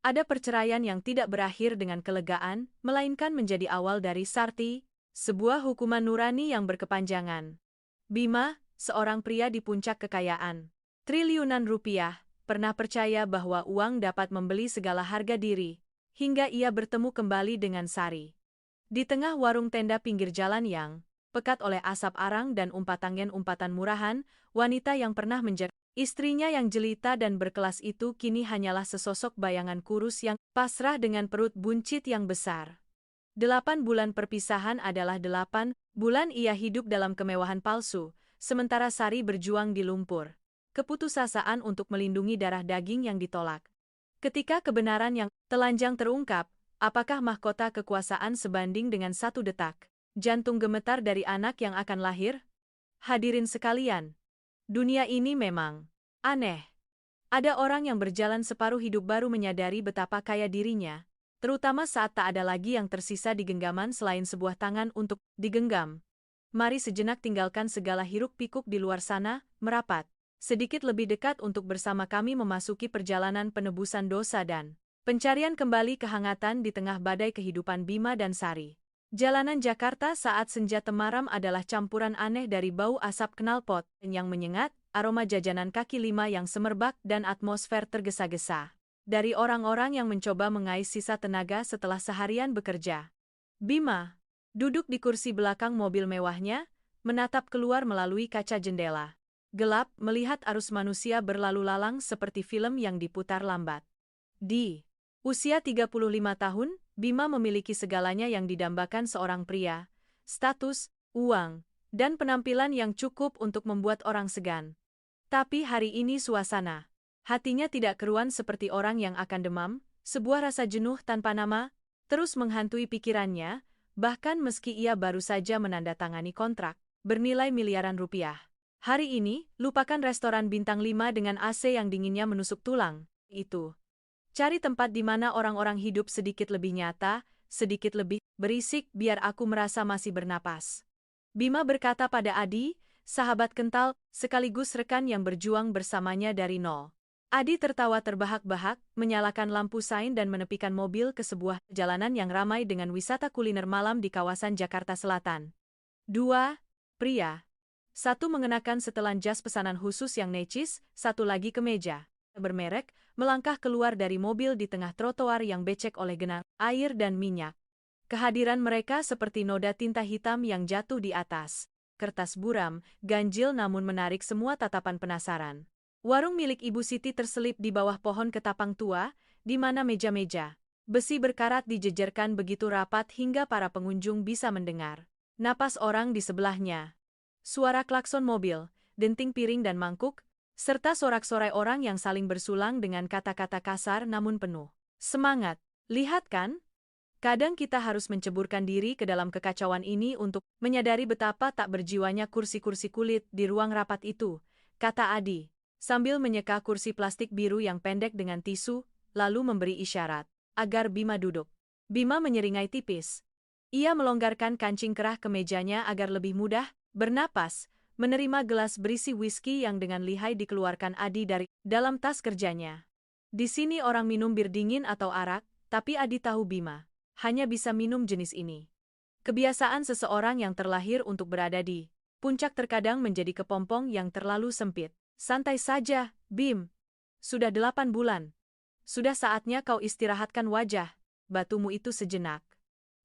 Ada perceraian yang tidak berakhir dengan kelegaan, melainkan menjadi awal dari Sarti, sebuah hukuman nurani yang berkepanjangan. Bima, seorang pria di puncak kekayaan triliunan rupiah, pernah percaya bahwa uang dapat membeli segala harga diri, hingga ia bertemu kembali dengan Sari. Di tengah warung tenda pinggir jalan yang pekat oleh asap arang dan umpatan murahan, wanita yang pernah menjadi istrinya yang jelita dan berkelas itu kini hanyalah sesosok bayangan kurus yang pasrah dengan perut buncit yang besar. 8 bulan perpisahan adalah 8 bulan ia hidup dalam kemewahan palsu, sementara Sari berjuang di lumpur keputusasaan untuk melindungi darah daging yang ditolak. Ketika kebenaran yang telanjang terungkap, apakah mahkota kekuasaan sebanding dengan 1 detak jantung gemetar dari anak yang akan lahir? Hadirin sekalian, dunia ini memang aneh. Ada orang yang berjalan separuh hidup baru menyadari betapa kaya dirinya, terutama saat tak ada lagi yang tersisa di genggaman selain sebuah tangan untuk digenggam. Mari sejenak tinggalkan segala hiruk-pikuk di luar sana, merapat sedikit lebih dekat untuk bersama kami memasuki perjalanan penebusan dosa dan pencarian kembali kehangatan di tengah badai kehidupan Bima dan Sari. Jalanan Jakarta saat senja temaram adalah campuran aneh dari bau asap knalpot yang menyengat, aroma jajanan kaki lima yang semerbak dan atmosfer tergesa-gesa dari orang-orang yang mencoba mengais sisa tenaga setelah seharian bekerja. Bima duduk di kursi belakang mobil mewahnya, menatap keluar melalui kaca jendela gelap, melihat arus manusia berlalu lalang seperti film yang diputar lambat. Di usia 35 tahun, Bima memiliki segalanya yang didambakan seorang pria, status, uang, dan penampilan yang cukup untuk membuat orang segan. Tapi hari ini suasana hatinya tidak keruan seperti orang yang akan demam, sebuah rasa jenuh tanpa nama terus menghantui pikirannya, bahkan meski ia baru saja menandatangani kontrak bernilai miliaran rupiah. Hari ini, lupakan restoran bintang 5 dengan AC yang dinginnya menusuk tulang, itu. Cari tempat di mana orang-orang hidup sedikit lebih nyata, sedikit lebih berisik biar aku merasa masih bernapas. Bima berkata pada Adi, sahabat kental, sekaligus rekan yang berjuang bersamanya dari nol. Adi tertawa terbahak-bahak, menyalakan lampu sein dan menepikan mobil ke sebuah jalanan yang ramai dengan wisata kuliner malam di kawasan Jakarta Selatan. 2 pria. Satu mengenakan setelan jas pesanan khusus yang necis, satu lagi kemeja bermerek, melangkah keluar dari mobil di tengah trotoar yang becek oleh genang air dan minyak. Kehadiran mereka seperti noda tinta hitam yang jatuh di atas kertas buram, ganjil namun menarik semua tatapan penasaran. Warung milik Ibu Siti terselip di bawah pohon ketapang tua, di mana meja-meja besi berkarat dijejerkan begitu rapat hingga para pengunjung bisa mendengar napas orang di sebelahnya. Suara klakson mobil, denting piring dan mangkuk, serta sorak-sorai orang yang saling bersulang dengan kata-kata kasar namun penuh semangat. Lihat kan? Kadang kita harus menceburkan diri ke dalam kekacauan ini untuk menyadari betapa tak berjiwanya kursi-kursi kulit di ruang rapat itu, kata Adi, sambil menyeka kursi plastik biru yang pendek dengan tisu, lalu memberi isyarat agar Bima duduk. Bima menyeringai tipis. Ia melonggarkan kancing kerah kemejanya agar lebih mudah bernapas, menerima gelas berisi whisky yang dengan lihai dikeluarkan Adi dari dalam tas kerjanya. Di sini orang minum bir dingin atau arak, tapi Adi tahu Bima hanya bisa minum jenis ini. Kebiasaan seseorang yang terlahir untuk berada di puncak terkadang menjadi kepompong yang terlalu sempit. Santai saja, Bim. Sudah 8 bulan. Sudah saatnya kau istirahatkan wajah batumu itu sejenak.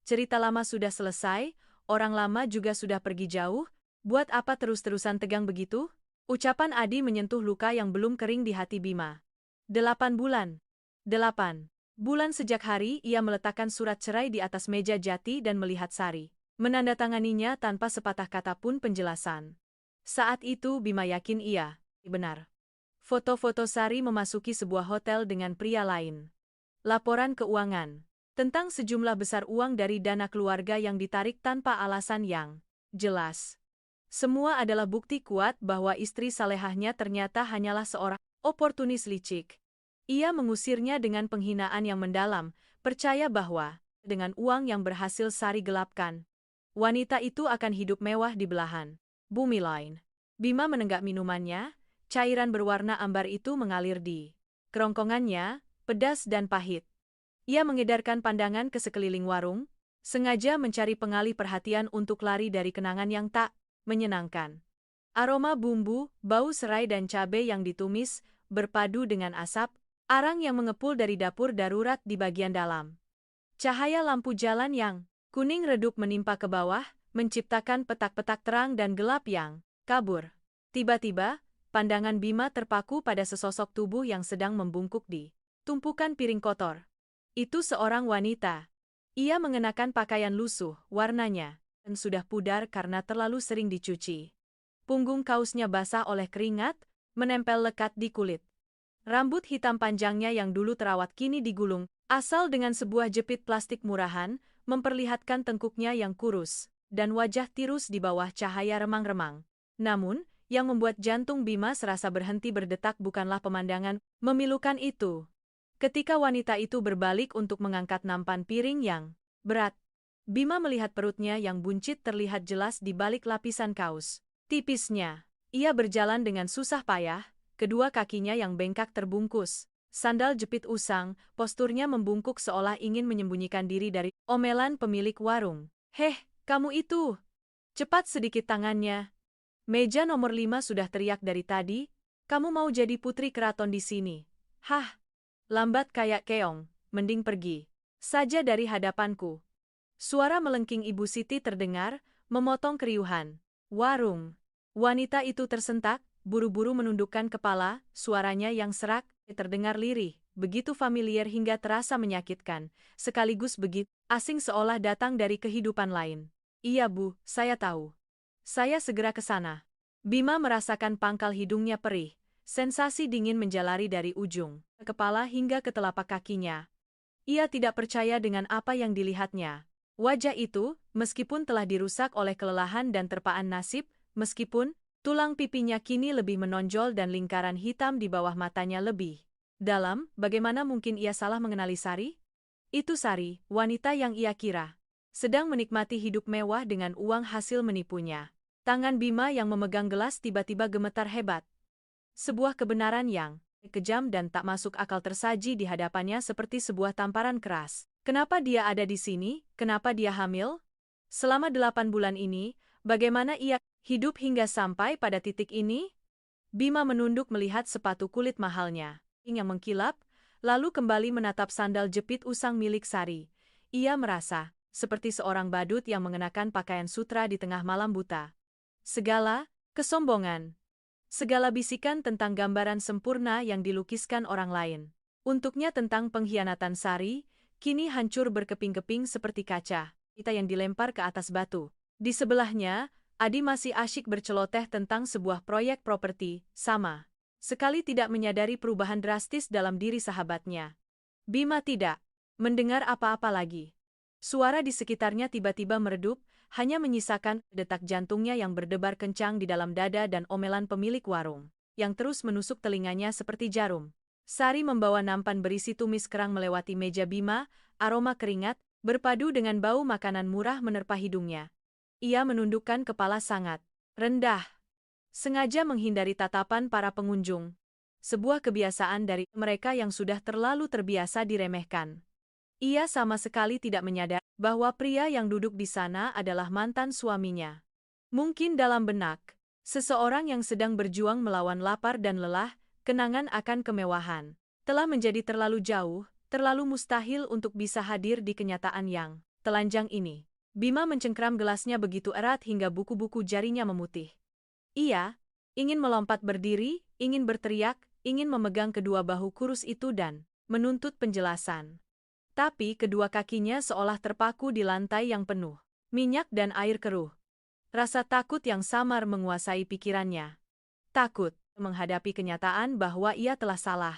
Cerita lama sudah selesai, orang lama juga sudah pergi jauh. Buat apa terus-terusan tegang begitu? Ucapan Adi menyentuh luka yang belum kering di hati Bima. 8 bulan. 8 bulan sejak hari ia meletakkan surat cerai di atas meja jati dan melihat Sari menandatanganinya tanpa sepatah kata pun penjelasan. Saat itu Bima yakin ia benar. Foto-foto Sari memasuki sebuah hotel dengan pria lain. Laporan keuangan tentang sejumlah besar uang dari dana keluarga yang ditarik tanpa alasan yang jelas. Semua adalah bukti kuat bahwa istri salehahnya ternyata hanyalah seorang oportunis licik. Ia mengusirnya dengan penghinaan yang mendalam, percaya bahwa dengan uang yang berhasil Sari gelapkan, wanita itu akan hidup mewah di belahan bumi lain. Bima menenggak minumannya, cairan berwarna ambar itu mengalir di kerongkongannya, pedas dan pahit. Ia mengedarkan pandangan ke sekeliling warung, sengaja mencari pengalih perhatian untuk lari dari kenangan yang tak menyenangkan. Aroma bumbu, bau serai dan cabai yang ditumis, berpadu dengan asap, arang yang mengepul dari dapur darurat di bagian dalam. Cahaya lampu jalan yang kuning redup menimpa ke bawah, menciptakan petak-petak terang dan gelap yang kabur. Tiba-tiba, pandangan Bima terpaku pada sesosok tubuh yang sedang membungkuk di tumpukan piring kotor. Itu seorang wanita. Ia mengenakan pakaian lusuh, warnanya, dan sudah pudar karena terlalu sering dicuci. Punggung kaosnya basah oleh keringat, menempel lekat di kulit. Rambut hitam panjangnya yang dulu terawat kini digulung, asal dengan sebuah jepit plastik murahan, memperlihatkan tengkuknya yang kurus, dan wajah tirus di bawah cahaya remang-remang. Namun, yang membuat jantung Bima serasa berhenti berdetak bukanlah pemandangan memilukan itu. Ketika wanita itu berbalik untuk mengangkat nampan piring yang berat, Bima melihat perutnya yang buncit terlihat jelas di balik lapisan kaos tipisnya. Ia berjalan dengan susah payah, kedua kakinya yang bengkak terbungkus. Sandal jepit usang, posturnya membungkuk seolah ingin menyembunyikan diri dari omelan pemilik warung. "Heh, kamu itu! Cepat sedikit tangannya. Meja nomor 5 sudah teriak dari tadi, kamu mau jadi putri keraton di sini. Hah, lambat kayak keong, mending pergi saja dari hadapanku." Suara melengking Ibu Siti terdengar, memotong keriuhan. Warung. Wanita itu tersentak, buru-buru menundukkan kepala, suaranya yang serak, terdengar lirih, begitu familiar hingga terasa menyakitkan, sekaligus begitu asing seolah datang dari kehidupan lain. "Iya Bu, saya tahu. Saya segera ke sana." Bima merasakan pangkal hidungnya perih, sensasi dingin menjalari dari ujung kepala hingga ke telapak kakinya. Ia tidak percaya dengan apa yang dilihatnya. Wajah itu, meskipun telah dirusak oleh kelelahan dan terpaan nasib, meskipun tulang pipinya kini lebih menonjol dan lingkaran hitam di bawah matanya lebih dalam, bagaimana mungkin ia salah mengenali Sari? Itu Sari, wanita yang ia kira sedang menikmati hidup mewah dengan uang hasil menipunya. Tangan Bima yang memegang gelas tiba-tiba gemetar hebat. Sebuah kebenaran yang kejam dan tak masuk akal tersaji di hadapannya seperti sebuah tamparan keras. Kenapa dia ada di sini? Kenapa dia hamil? Selama 8 bulan ini, bagaimana ia hidup hingga sampai pada titik ini? Bima menunduk melihat sepatu kulit mahalnya yang mengkilap, lalu kembali menatap sandal jepit usang milik Sari. Ia merasa seperti seorang badut yang mengenakan pakaian sutra di tengah malam buta. Segala kesombongan, segala bisikan tentang gambaran sempurna yang dilukiskan orang lain untuknya tentang pengkhianatan Sari, kini hancur berkeping-keping seperti kaca kita yang dilempar ke atas batu. Di sebelahnya, Adi masih asyik berceloteh tentang sebuah proyek properti, sama sekali tidak menyadari perubahan drastis dalam diri sahabatnya. Bima tidak mendengar apa-apa lagi. Suara di sekitarnya tiba-tiba meredup, hanya menyisakan detak jantungnya yang berdebar kencang di dalam dada dan omelan pemilik warung, yang terus menusuk telinganya seperti jarum. Sari membawa nampan berisi tumis kerang melewati meja Bima, aroma keringat, berpadu dengan bau makanan murah menerpa hidungnya. Ia menundukkan kepala sangat rendah, sengaja menghindari tatapan para pengunjung. Sebuah kebiasaan dari mereka yang sudah terlalu terbiasa diremehkan. Ia sama sekali tidak menyadari bahwa pria yang duduk di sana adalah mantan suaminya. Mungkin dalam benak seseorang yang sedang berjuang melawan lapar dan lelah, kenangan akan kemewahan telah menjadi terlalu jauh, terlalu mustahil untuk bisa hadir di kenyataan yang telanjang ini. Bima mencengkram gelasnya begitu erat hingga buku-buku jarinya memutih. Ia ingin melompat berdiri, ingin berteriak, ingin memegang kedua bahu kurus itu dan menuntut penjelasan. Tapi kedua kakinya seolah terpaku di lantai yang penuh minyak dan air keruh. Rasa takut yang samar menguasai pikirannya. Takut menghadapi kenyataan bahwa ia telah salah.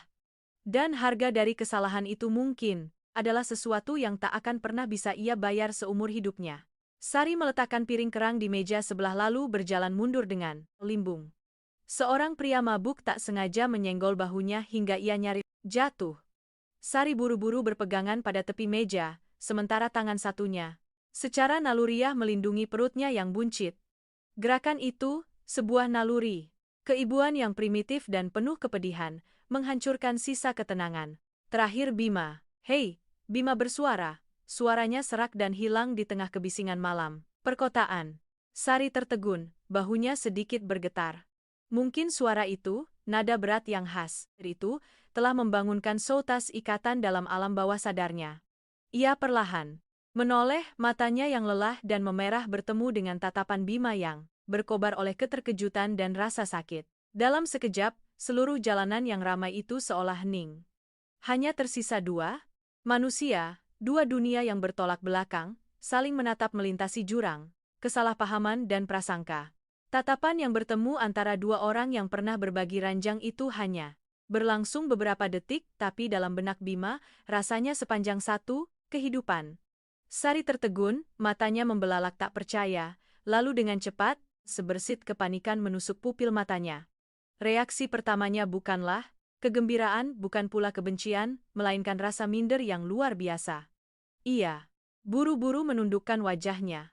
Dan harga dari kesalahan itu mungkin adalah sesuatu yang tak akan pernah bisa ia bayar seumur hidupnya. Sari meletakkan piring kerang di meja sebelah lalu berjalan mundur dengan limbung. Seorang pria mabuk tak sengaja menyenggol bahunya hingga ia nyaris jatuh. Sari buru-buru berpegangan pada tepi meja, sementara tangan satunya secara naluriah melindungi perutnya yang buncit. Gerakan itu, sebuah naluri keibuan yang primitif dan penuh kepedihan, menghancurkan sisa ketenangan Terakhir Bima. Hei, Bima bersuara. Suaranya serak dan hilang di tengah kebisingan malam. Perkotaan. Sari tertegun, bahunya sedikit bergetar. Mungkin suara itu, nada berat yang khas, itu, telah membangunkan seutas ikatan dalam alam bawah sadarnya. Ia perlahan menoleh, matanya yang lelah dan memerah bertemu dengan tatapan Bima yang berkobar oleh keterkejutan dan rasa sakit. Dalam sekejap, seluruh jalanan yang ramai itu seolah hening. Hanya tersisa dua manusia, dua dunia yang bertolak belakang, saling menatap melintasi jurang, kesalahpahaman dan prasangka. Tatapan yang bertemu antara dua orang yang pernah berbagi ranjang itu hanya berlangsung beberapa detik, tapi dalam benak Bima, rasanya sepanjang satu kehidupan. Sari tertegun, matanya membelalak tak percaya, lalu dengan cepat, sebersit kepanikan menusuk pupil matanya. Reaksi pertamanya bukanlah kegembiraan, bukan pula kebencian, melainkan rasa minder yang luar biasa. Ia buru-buru menundukkan wajahnya.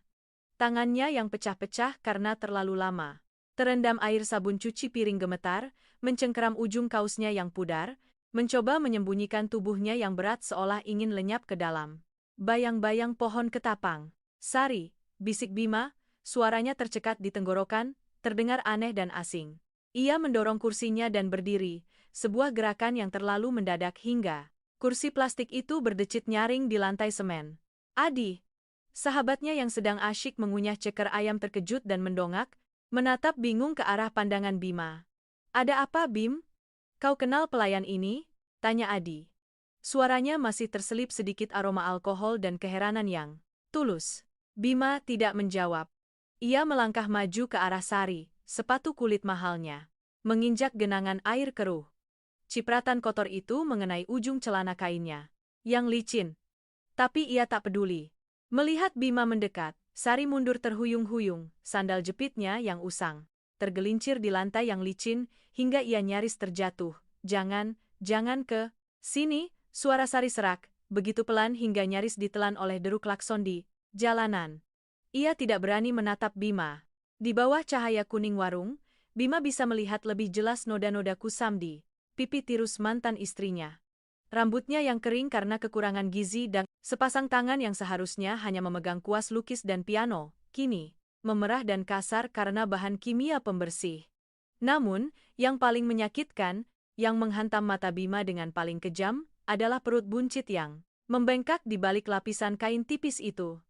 Tangannya yang pecah-pecah karena terlalu lama terendam air sabun cuci piring gemetar, mencengkeram ujung kaosnya yang pudar, mencoba menyembunyikan tubuhnya yang berat seolah ingin lenyap ke dalam bayang-bayang pohon ketapang. Sari, bisik Bima, suaranya tercekat di tenggorokan, terdengar aneh dan asing. Ia mendorong kursinya dan berdiri, sebuah gerakan yang terlalu mendadak hingga kursi plastik itu berdecit nyaring di lantai semen. Adi, sahabatnya yang sedang asyik mengunyah ceker ayam terkejut dan mendongak, menatap bingung ke arah pandangan Bima. Ada apa, Bim? Kau kenal pelayan ini? Tanya Adi. Suaranya masih terselip sedikit aroma alkohol dan keheranan yang tulus. Bima tidak menjawab. Ia melangkah maju ke arah Sari, sepatu kulit mahalnya, menginjak genangan air keruh. Cipratan kotor itu mengenai ujung celana kainnya, yang licin. Tapi ia tak peduli. Melihat Bima mendekat, Sari mundur terhuyung-huyung, sandal jepitnya yang usang tergelincir di lantai yang licin, hingga ia nyaris terjatuh. Jangan ke sini. Suara Sari serak, begitu pelan hingga nyaris ditelan oleh deru klakson di jalanan. Ia tidak berani menatap Bima. Di bawah cahaya kuning warung, Bima bisa melihat lebih jelas noda-noda kusam di pipi tirus mantan istrinya. Rambutnya yang kering karena kekurangan gizi dan sepasang tangan yang seharusnya hanya memegang kuas lukis dan piano, kini memerah dan kasar karena bahan kimia pembersih. Namun, yang paling menyakitkan, yang menghantam mata Bima dengan paling kejam, adalah perut buncit yang membengkak di balik lapisan kain tipis itu.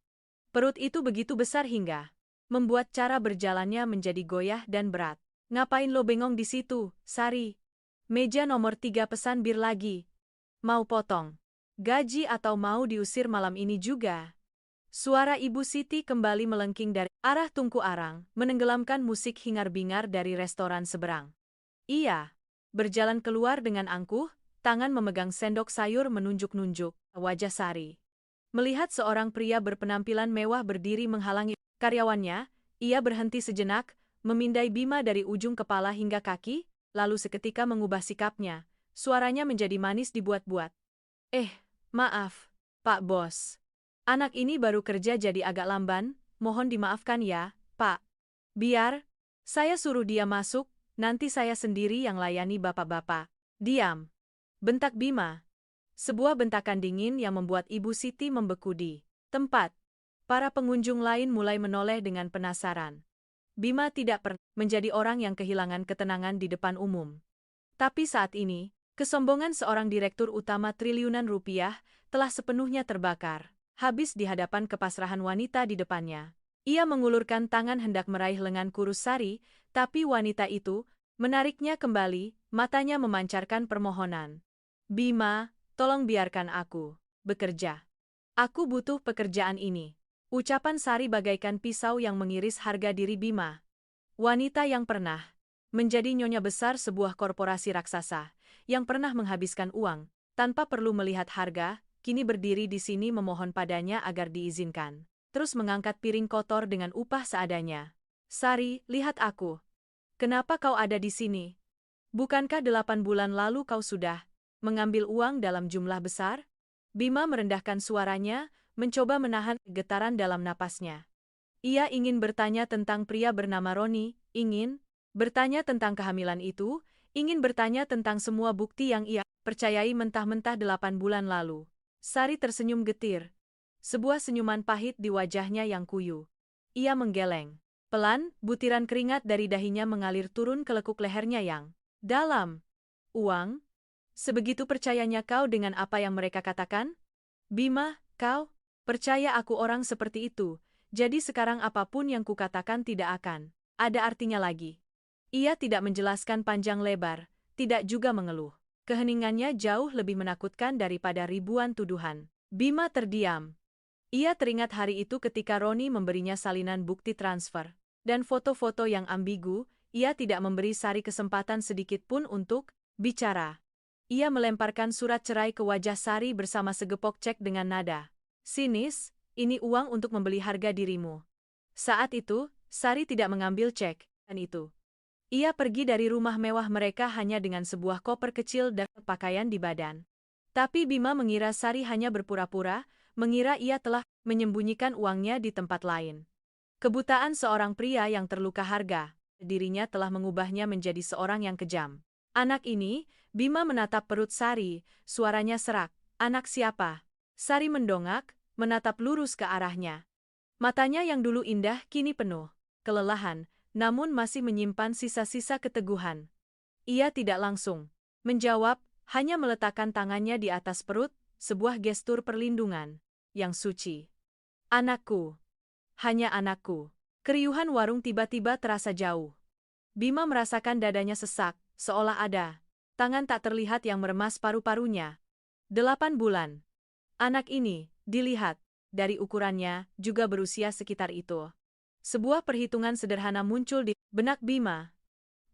Perut itu begitu besar hingga membuat cara berjalannya menjadi goyah dan berat. Ngapain lo bengong di situ, Sari? Meja nomor 3 pesan bir lagi. Mau potong gaji atau mau diusir malam ini juga? Suara Ibu Siti kembali melengking dari arah tungku arang, menenggelamkan musik hingar-bingar dari restoran seberang. Ia berjalan keluar dengan angkuh, tangan memegang sendok sayur menunjuk-nunjuk wajah Sari. Melihat seorang pria berpenampilan mewah berdiri menghalangi karyawannya, ia berhenti sejenak, memindai Bima dari ujung kepala hingga kaki, lalu seketika mengubah sikapnya. Suaranya menjadi manis dibuat-buat. Maaf, Pak Bos. Anak ini baru kerja jadi agak lamban, mohon dimaafkan ya, Pak. Biar saya suruh dia masuk, nanti saya sendiri yang layani bapak-bapak. Diam, bentak Bima. Sebuah bentakan dingin yang membuat Ibu Siti membeku di tempat. Para pengunjung lain mulai menoleh dengan penasaran. Bima tidak pernah menjadi orang yang kehilangan ketenangan di depan umum. Tapi saat ini, kesombongan seorang direktur utama triliunan rupiah telah sepenuhnya terbakar, habis di hadapan kepasrahan wanita di depannya. Ia mengulurkan tangan hendak meraih lengan kurus Sari, tapi wanita itu menariknya kembali, matanya memancarkan permohonan. Bima, tolong biarkan aku bekerja. Aku butuh pekerjaan ini. Ucapan Sari bagaikan pisau yang mengiris harga diri Bima. Wanita yang pernah menjadi nyonya besar sebuah korporasi raksasa, yang pernah menghabiskan uang tanpa perlu melihat harga, kini berdiri di sini memohon padanya agar diizinkan terus mengangkat piring kotor dengan upah seadanya. Sari, lihat aku. Kenapa kau ada di sini? Bukankah 8 bulan lalu kau sudah mengambil uang dalam jumlah besar? Bima merendahkan suaranya, mencoba menahan getaran dalam napasnya. Ia ingin bertanya tentang pria bernama Roni, ingin bertanya tentang kehamilan itu, ingin bertanya tentang semua bukti yang ia percayai mentah-mentah 8 bulan lalu. Sari tersenyum getir. Sebuah senyuman pahit di wajahnya yang kuyu. Ia menggeleng. Pelan, butiran keringat dari dahinya mengalir turun ke lekuk lehernya yang dalam. Uang? Sebegitu percayanya kau dengan apa yang mereka katakan? Bima, kau? Percaya aku orang seperti itu, jadi sekarang apapun yang kukatakan tidak akan ada artinya lagi. Ia tidak menjelaskan panjang lebar, tidak juga mengeluh. Keheningannya jauh lebih menakutkan daripada ribuan tuduhan. Bima terdiam. Ia teringat hari itu ketika Roni memberinya salinan bukti transfer dan foto-foto yang ambigu. Ia tidak memberi Sari kesempatan sedikit pun untuk bicara. Ia melemparkan surat cerai ke wajah Sari bersama segepok cek dengan nada sinis, "Ini uang untuk membeli harga dirimu." Saat itu, Sari tidak mengambil cek, dan itu. Ia pergi dari rumah mewah mereka hanya dengan sebuah koper kecil dan pakaian di badan. Tapi Bima mengira Sari hanya berpura-pura, mengira ia telah menyembunyikan uangnya di tempat lain. Kebutaan seorang pria yang terluka harga dirinya telah mengubahnya menjadi seorang yang kejam. Anak ini, Bima menatap perut Sari, suaranya serak. "Anak siapa?" Sari mendongak, menatap lurus ke arahnya. Matanya yang dulu indah kini penuh kelelahan, namun masih menyimpan sisa-sisa keteguhan. Ia tidak langsung menjawab, hanya meletakkan tangannya di atas perut, sebuah gestur perlindungan yang suci. "Anakku. Hanya anakku." Keriuhan warung tiba-tiba terasa jauh. Bima merasakan dadanya sesak, seolah ada tangan tak terlihat yang meremas paru-parunya. 8 bulan. Anak ini, dilihat, dari ukurannya, juga berusia sekitar itu. Sebuah perhitungan sederhana muncul di benak Bima.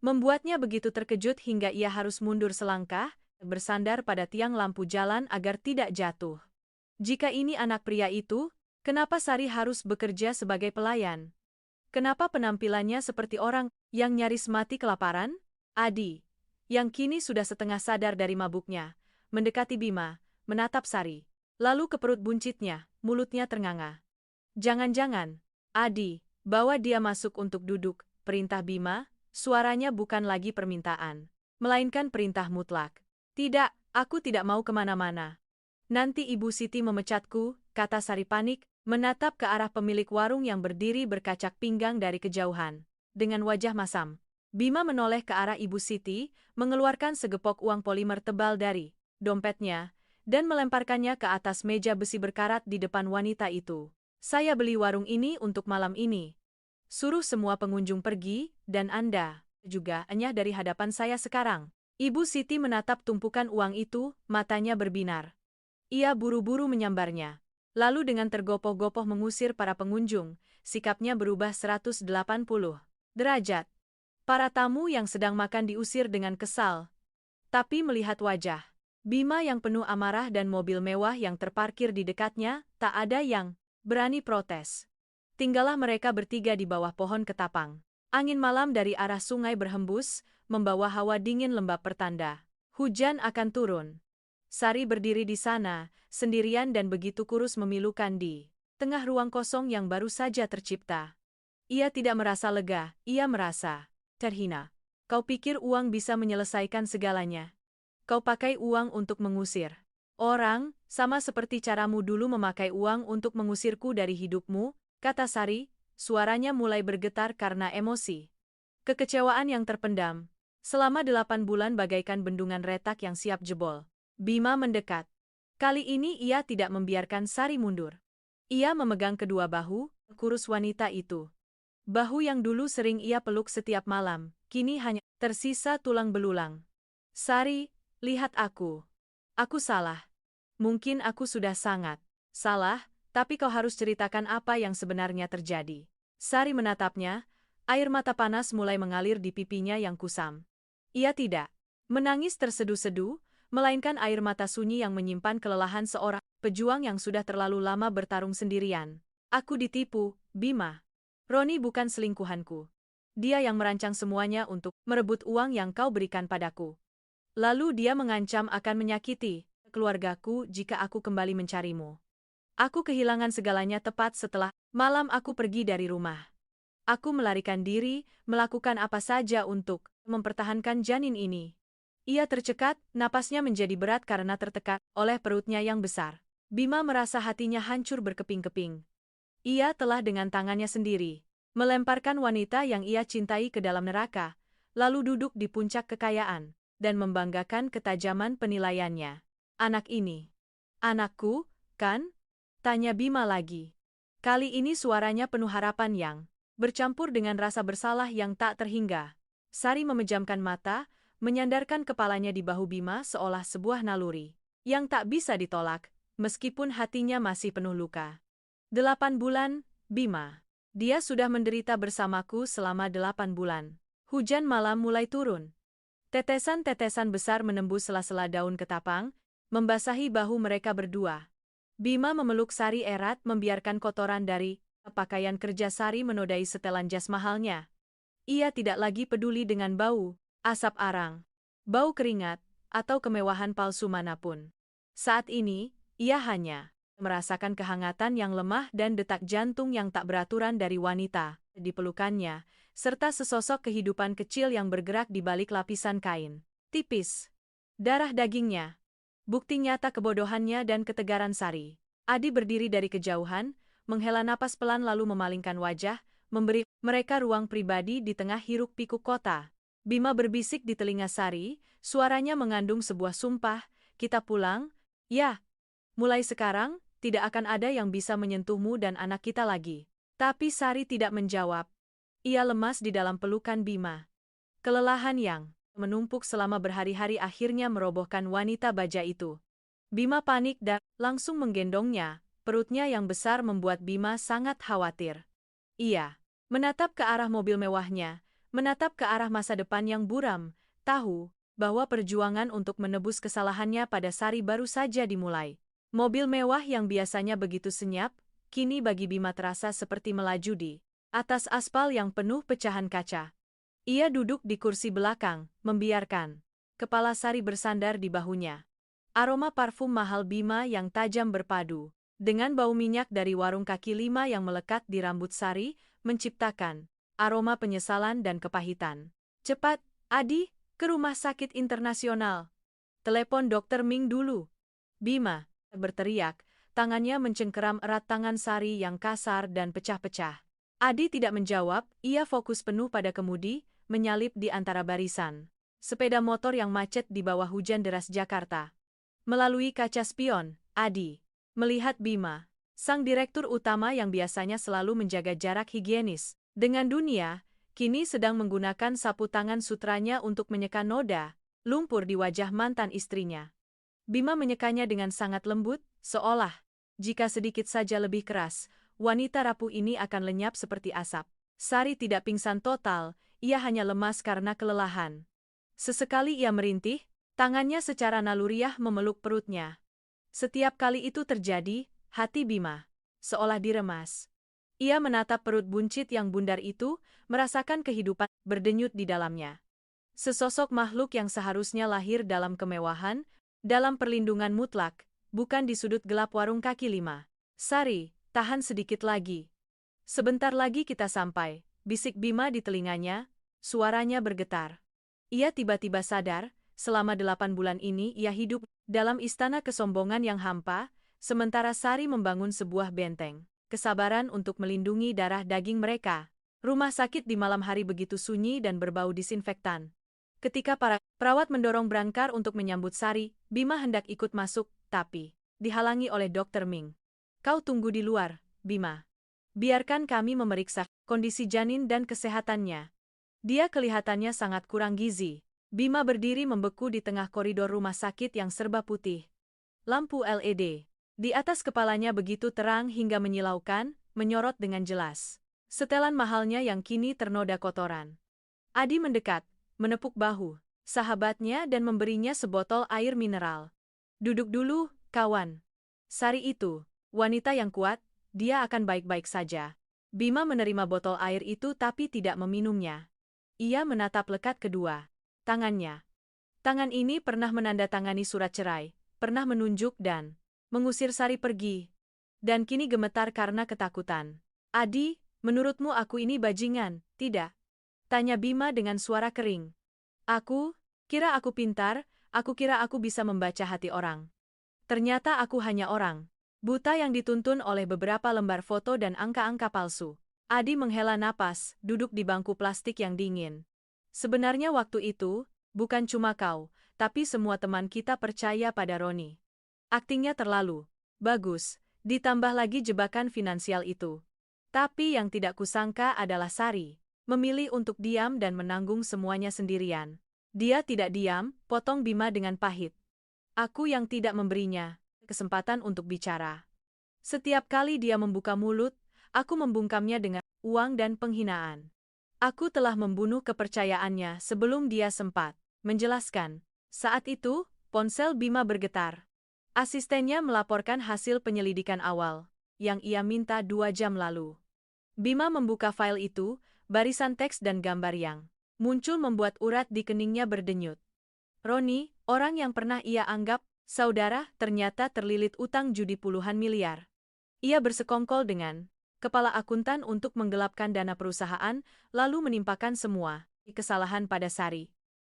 Membuatnya begitu terkejut hingga ia harus mundur selangkah, bersandar pada tiang lampu jalan agar tidak jatuh. Jika ini anak pria itu, kenapa Sari harus bekerja sebagai pelayan? Kenapa penampilannya seperti orang yang nyaris mati kelaparan? Adi, yang kini sudah setengah sadar dari mabuknya, mendekati Bima, menatap Sari. Lalu ke perut buncitnya, mulutnya ternganga. "Jangan-jangan, Adi, bawa dia masuk untuk duduk," perintah Bima, suaranya bukan lagi permintaan, melainkan perintah mutlak. "Tidak, aku tidak mau kemana-mana. Nanti Ibu Siti memecatku," kata Sari panik, menatap ke arah pemilik warung yang berdiri berkacak pinggang dari kejauhan. Dengan wajah masam, Bima menoleh ke arah Ibu Siti, mengeluarkan segepok uang polimer tebal dari dompetnya, dan melemparkannya ke atas meja besi berkarat di depan wanita itu. "Saya beli warung ini untuk malam ini. Suruh semua pengunjung pergi, dan Anda juga enyah dari hadapan saya sekarang." Ibu Siti menatap tumpukan uang itu, matanya berbinar. Ia buru-buru menyambarnya. Lalu dengan tergopoh-gopoh mengusir para pengunjung, sikapnya berubah 180 derajat. Para tamu yang sedang makan diusir dengan kesal. Tapi melihat wajah Bima yang penuh amarah dan mobil mewah yang terparkir di dekatnya, tak ada yang berani protes. Tinggallah mereka bertiga di bawah pohon ketapang. Angin malam dari arah sungai berhembus, membawa hawa dingin lembab pertanda hujan akan turun. Sari berdiri di sana, sendirian dan begitu kurus memilukan di tengah ruang kosong yang baru saja tercipta. Ia tidak merasa lega, ia merasa terhina. "Kau pikir uang bisa menyelesaikan segalanya? Kau pakai uang untuk mengusir orang, sama seperti caramu dulu memakai uang untuk mengusirku dari hidupmu," kata Sari, suaranya mulai bergetar karena emosi. Kekecewaan yang terpendam. Selama 8 bulan bagaikan bendungan retak yang siap jebol. Bima mendekat. Kali ini ia tidak membiarkan Sari mundur. Ia memegang kedua bahu, kurus wanita itu. Bahu yang dulu sering ia peluk setiap malam, kini hanya tersisa tulang belulang. "Sari, lihat aku. Aku salah. Mungkin aku sudah sangat salah, tapi kau harus ceritakan apa yang sebenarnya terjadi." Sari menatapnya, air mata panas mulai mengalir di pipinya yang kusam. Ia tidak menangis terseduh-seduh, melainkan air mata sunyi yang menyimpan kelelahan seorang pejuang yang sudah terlalu lama bertarung sendirian. "Aku ditipu, Bima. Roni bukan selingkuhanku. Dia yang merancang semuanya untuk merebut uang yang kau berikan padaku. Lalu dia mengancam akan menyakiti keluargaku jika aku kembali mencarimu. Aku kehilangan segalanya tepat setelah malam aku pergi dari rumah. Aku melarikan diri, melakukan apa saja untuk mempertahankan janin ini. Ia tercekat, napasnya menjadi berat karena tertekan oleh perutnya yang besar. Bima merasa hatinya hancur berkeping-keping. Ia telah dengan tangannya sendiri melemparkan wanita yang ia cintai ke dalam neraka, lalu duduk di puncak kekayaan, dan membanggakan ketajaman penilaiannya. Anak ini. Anakku, kan? Tanya Bima lagi. Kali ini suaranya penuh harapan yang bercampur dengan rasa bersalah yang tak terhingga. Sari memejamkan mata, menyandarkan kepalanya di bahu Bima seolah sebuah naluri yang tak bisa ditolak, meskipun hatinya masih penuh luka. 8 bulan, Bima. Dia sudah menderita bersamaku selama 8 bulan. Hujan malam mulai turun. Tetesan-tetesan besar menembus sela-sela daun ketapang, membasahi bahu mereka berdua. Bima memeluk Sari erat membiarkan kotoran dari pakaian kerja Sari menodai setelan jas mahalnya. Ia tidak lagi peduli dengan bau, asap arang, bau keringat, atau kemewahan palsu manapun. Saat ini, ia hanya merasakan kehangatan yang lemah dan detak jantung yang tak beraturan dari wanita di pelukannya, serta sesosok kehidupan kecil yang bergerak di balik lapisan kain tipis. Darah dagingnya. Bukti nyata kebodohannya dan ketegaran Sari. Adi berdiri dari kejauhan, menghela napas pelan lalu memalingkan wajah, memberi mereka ruang pribadi di tengah hiruk-pikuk kota. Bima berbisik di telinga Sari, suaranya mengandung sebuah sumpah, "Kita pulang, ya. Mulai sekarang, tidak akan ada yang bisa menyentuhmu dan anak kita lagi." Tapi Sari tidak menjawab. Ia lemas di dalam pelukan Bima. Kelelahan yang menumpuk selama berhari-hari akhirnya merobohkan wanita baja itu. Bima panik dan langsung menggendongnya, perutnya yang besar membuat Bima sangat khawatir. Ia menatap ke arah mobil mewahnya, menatap ke arah masa depan yang buram, tahu bahwa perjuangan untuk menebus kesalahannya pada Sari baru saja dimulai. Mobil mewah yang biasanya begitu senyap, kini bagi Bima terasa seperti melaju di atas aspal yang penuh pecahan kaca. Ia duduk di kursi belakang, membiarkan kepala Sari bersandar di bahunya. Aroma parfum mahal Bima yang tajam berpadu dengan bau minyak dari warung kaki lima yang melekat di rambut Sari, menciptakan aroma penyesalan dan kepahitan. "Cepat, Adi, ke rumah sakit internasional. Telepon Dokter Ming dulu." Bima berteriak, tangannya mencengkeram erat tangan Sari yang kasar dan pecah-pecah. Adi tidak menjawab, ia fokus penuh pada kemudi, menyalip di antara barisan sepeda motor yang macet di bawah hujan deras Jakarta. Melalui kaca spion, Adi melihat Bima, sang direktur utama yang biasanya selalu menjaga jarak higienis dengan dunia, kini sedang menggunakan sapu tangan sutranya untuk menyeka noda lumpur di wajah mantan istrinya. Bima menyekanya dengan sangat lembut, seolah jika sedikit saja lebih keras, wanita rapuh ini akan lenyap seperti asap. Sari tidak pingsan total, ia hanya lemas karena kelelahan. Sesekali ia merintih, tangannya secara naluriah memeluk perutnya. Setiap kali itu terjadi, hati Bima seolah diremas. Ia menatap perut buncit yang bundar itu, merasakan kehidupan berdenyut di dalamnya. Sesosok makhluk yang seharusnya lahir dalam kemewahan, dalam perlindungan mutlak, bukan di sudut gelap warung kaki lima. "Sari, tahan sedikit lagi. Sebentar lagi kita sampai," bisik Bima di telinganya, suaranya bergetar. Ia tiba-tiba sadar, selama 8 bulan ini ia hidup dalam istana kesombongan yang hampa, sementara Sari membangun sebuah benteng kesabaran untuk melindungi darah daging mereka. Rumah sakit di malam hari begitu sunyi dan berbau disinfektan. Ketika para perawat mendorong Brangkar untuk menyambut Sari, Bima hendak ikut masuk, tapi dihalangi oleh Dokter Ming. "Kau tunggu di luar, Bima. Biarkan kami memeriksa kondisi janin dan kesehatannya." Dia kelihatannya sangat kurang gizi. Bima berdiri membeku di tengah koridor rumah sakit yang serba putih. Lampu LED di atas kepalanya begitu terang hingga menyilaukan, menyorot dengan jelas setelan mahalnya yang kini ternoda kotoran. Adi mendekat, menepuk bahu sahabatnya dan memberinya sebotol air mineral. "Duduk dulu, kawan." Sari itu, wanita yang kuat, dia akan baik-baik saja. Bima menerima botol air itu tapi tidak meminumnya. Ia menatap lekat kedua tangannya. Tangan ini pernah menandatangani surat cerai, pernah menunjuk dan mengusir Sari pergi, dan kini gemetar karena ketakutan. "Adi, menurutmu aku ini bajingan, tidak?" tanya Bima dengan suara kering. "Aku? Kira aku pintar, aku kira aku bisa membaca hati orang. Ternyata aku hanya orang buta yang dituntun oleh beberapa lembar foto dan angka-angka palsu. Adi menghela napas, duduk di bangku plastik yang dingin. Sebenarnya waktu itu, bukan cuma kau, tapi semua teman kita percaya pada Roni. Aktingnya terlalu bagus, ditambah lagi jebakan finansial itu. Tapi yang tidak kusangka adalah Sari, memilih untuk diam dan menanggung semuanya sendirian. Dia tidak diam, potong Bima dengan pahit. Aku yang tidak memberinya kesempatan untuk bicara. Setiap kali dia membuka mulut, aku membungkamnya dengan uang dan penghinaan. Aku telah membunuh kepercayaannya sebelum dia sempat menjelaskan. Saat itu, ponsel Bima bergetar. Asistennya melaporkan hasil penyelidikan awal, yang ia minta 2 jam lalu. Bima membuka file itu, barisan teks dan gambar yang muncul membuat urat di keningnya berdenyut. Roni, orang yang pernah ia anggap saudara, ternyata terlilit utang judi puluhan miliar. Ia bersekongkol dengan kepala akuntan untuk menggelapkan dana perusahaan, lalu menimpakan semua kesalahan pada Sari.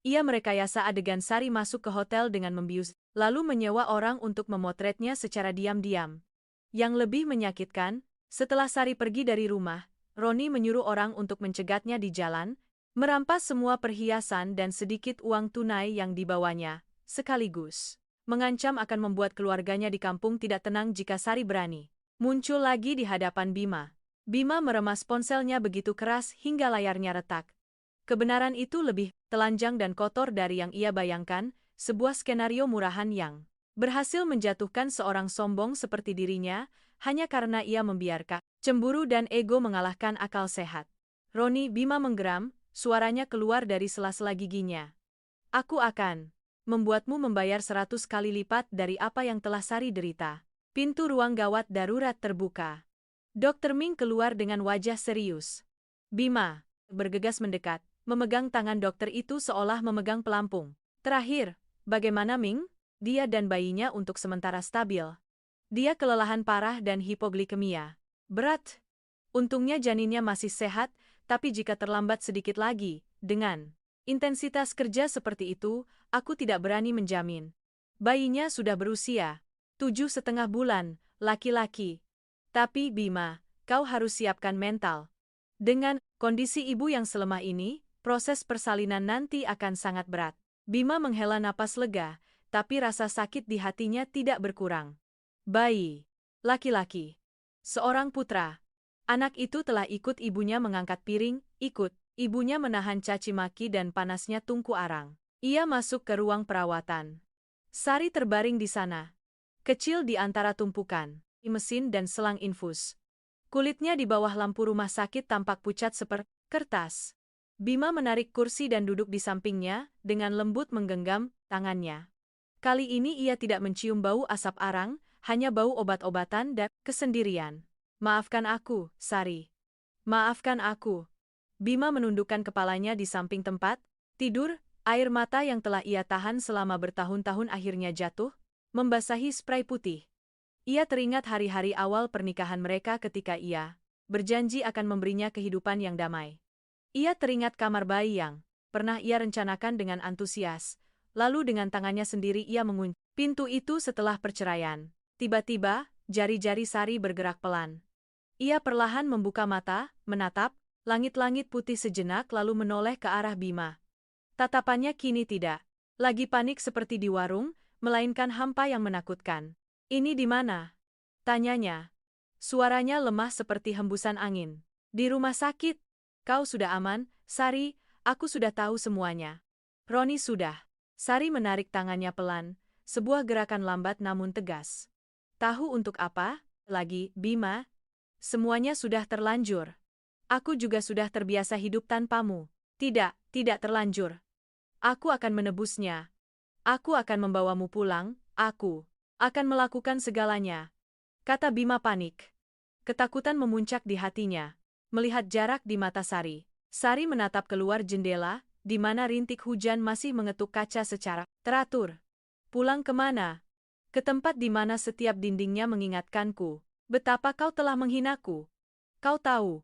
Ia merekayasa adegan Sari masuk ke hotel dengan membius, lalu menyewa orang untuk memotretnya secara diam-diam. Yang lebih menyakitkan, setelah Sari pergi dari rumah, Roni menyuruh orang untuk mencegatnya di jalan, merampas semua perhiasan dan sedikit uang tunai yang dibawanya, sekaligus mengancam akan membuat keluarganya di kampung tidak tenang jika Sari berani muncul lagi di hadapan Bima. Bima meremas ponselnya begitu keras hingga layarnya retak. Kebenaran itu lebih telanjang dan kotor dari yang ia bayangkan, sebuah skenario murahan yang berhasil menjatuhkan seorang sombong seperti dirinya, hanya karena ia membiarkan cemburu dan ego mengalahkan akal sehat. Roni, Bima menggeram, suaranya keluar dari sela-sela giginya. Aku akan membuatmu membayar 100 kali lipat dari apa yang telah Sari derita. Pintu ruang gawat darurat terbuka. Dr. Ming keluar dengan wajah serius. Bima bergegas mendekat, memegang tangan dokter itu seolah memegang pelampung. Terakhir, bagaimana Ming? Dia dan bayinya untuk sementara stabil. Dia kelelahan parah dan hipoglikemia berat. Untungnya janinnya masih sehat, tapi jika terlambat sedikit lagi, dengan intensitas kerja seperti itu, aku tidak berani menjamin. Bayinya sudah berusia 7,5 bulan, laki-laki. Tapi Bima, kau harus siapkan mental. Dengan kondisi ibu yang selemah ini, proses persalinan nanti akan sangat berat. Bima menghela napas lega, tapi rasa sakit di hatinya tidak berkurang. Bayi, laki-laki, seorang putra. Anak itu telah ikut ibunya mengangkat piring, ikut ibunya menahan caci maki dan panasnya tungku arang. Ia masuk ke ruang perawatan. Sari terbaring di sana, kecil di antara tumpukan mesin dan selang infus. Kulitnya di bawah lampu rumah sakit tampak pucat seperti kertas. Bima menarik kursi dan duduk di sampingnya, dengan lembut menggenggam tangannya. Kali ini ia tidak mencium bau asap arang, hanya bau obat-obatan dan kesendirian. Maafkan aku, Sari. Maafkan aku. Bima menundukkan kepalanya di samping tempat tidur, air mata yang telah ia tahan selama bertahun-tahun akhirnya jatuh, membasahi spray putih. Ia teringat hari-hari awal pernikahan mereka ketika ia berjanji akan memberinya kehidupan yang damai. Ia teringat kamar bayi yang pernah ia rencanakan dengan antusias, lalu dengan tangannya sendiri ia mengunci pintu itu setelah perceraian. Tiba-tiba, jari-jari Sari bergerak pelan. Ia perlahan membuka mata, menatap langit-langit putih sejenak lalu menoleh ke arah Bima. Tatapannya kini tidak lagi panik seperti di warung, melainkan hampa yang menakutkan. Ini di mana? Tanyanya. Suaranya lemah seperti hembusan angin. Di rumah sakit. Kau sudah aman, Sari, aku sudah tahu semuanya. Roni sudah. Sari menarik tangannya pelan, sebuah gerakan lambat namun tegas. Tahu untuk apa? Lagi, Bima. Semuanya sudah terlanjur. Aku juga sudah terbiasa hidup tanpamu. Tidak terlanjur. Aku akan menebusnya. Aku akan membawamu pulang, aku akan melakukan segalanya. Kata Bima panik. Ketakutan memuncak di hatinya. Melihat jarak di mata Sari. Sari menatap keluar jendela, di mana rintik hujan masih mengetuk kaca secara teratur. Pulang kemana? Ke tempat di mana setiap dindingnya mengingatkanku. Betapa kau telah menghinaku. Kau tahu.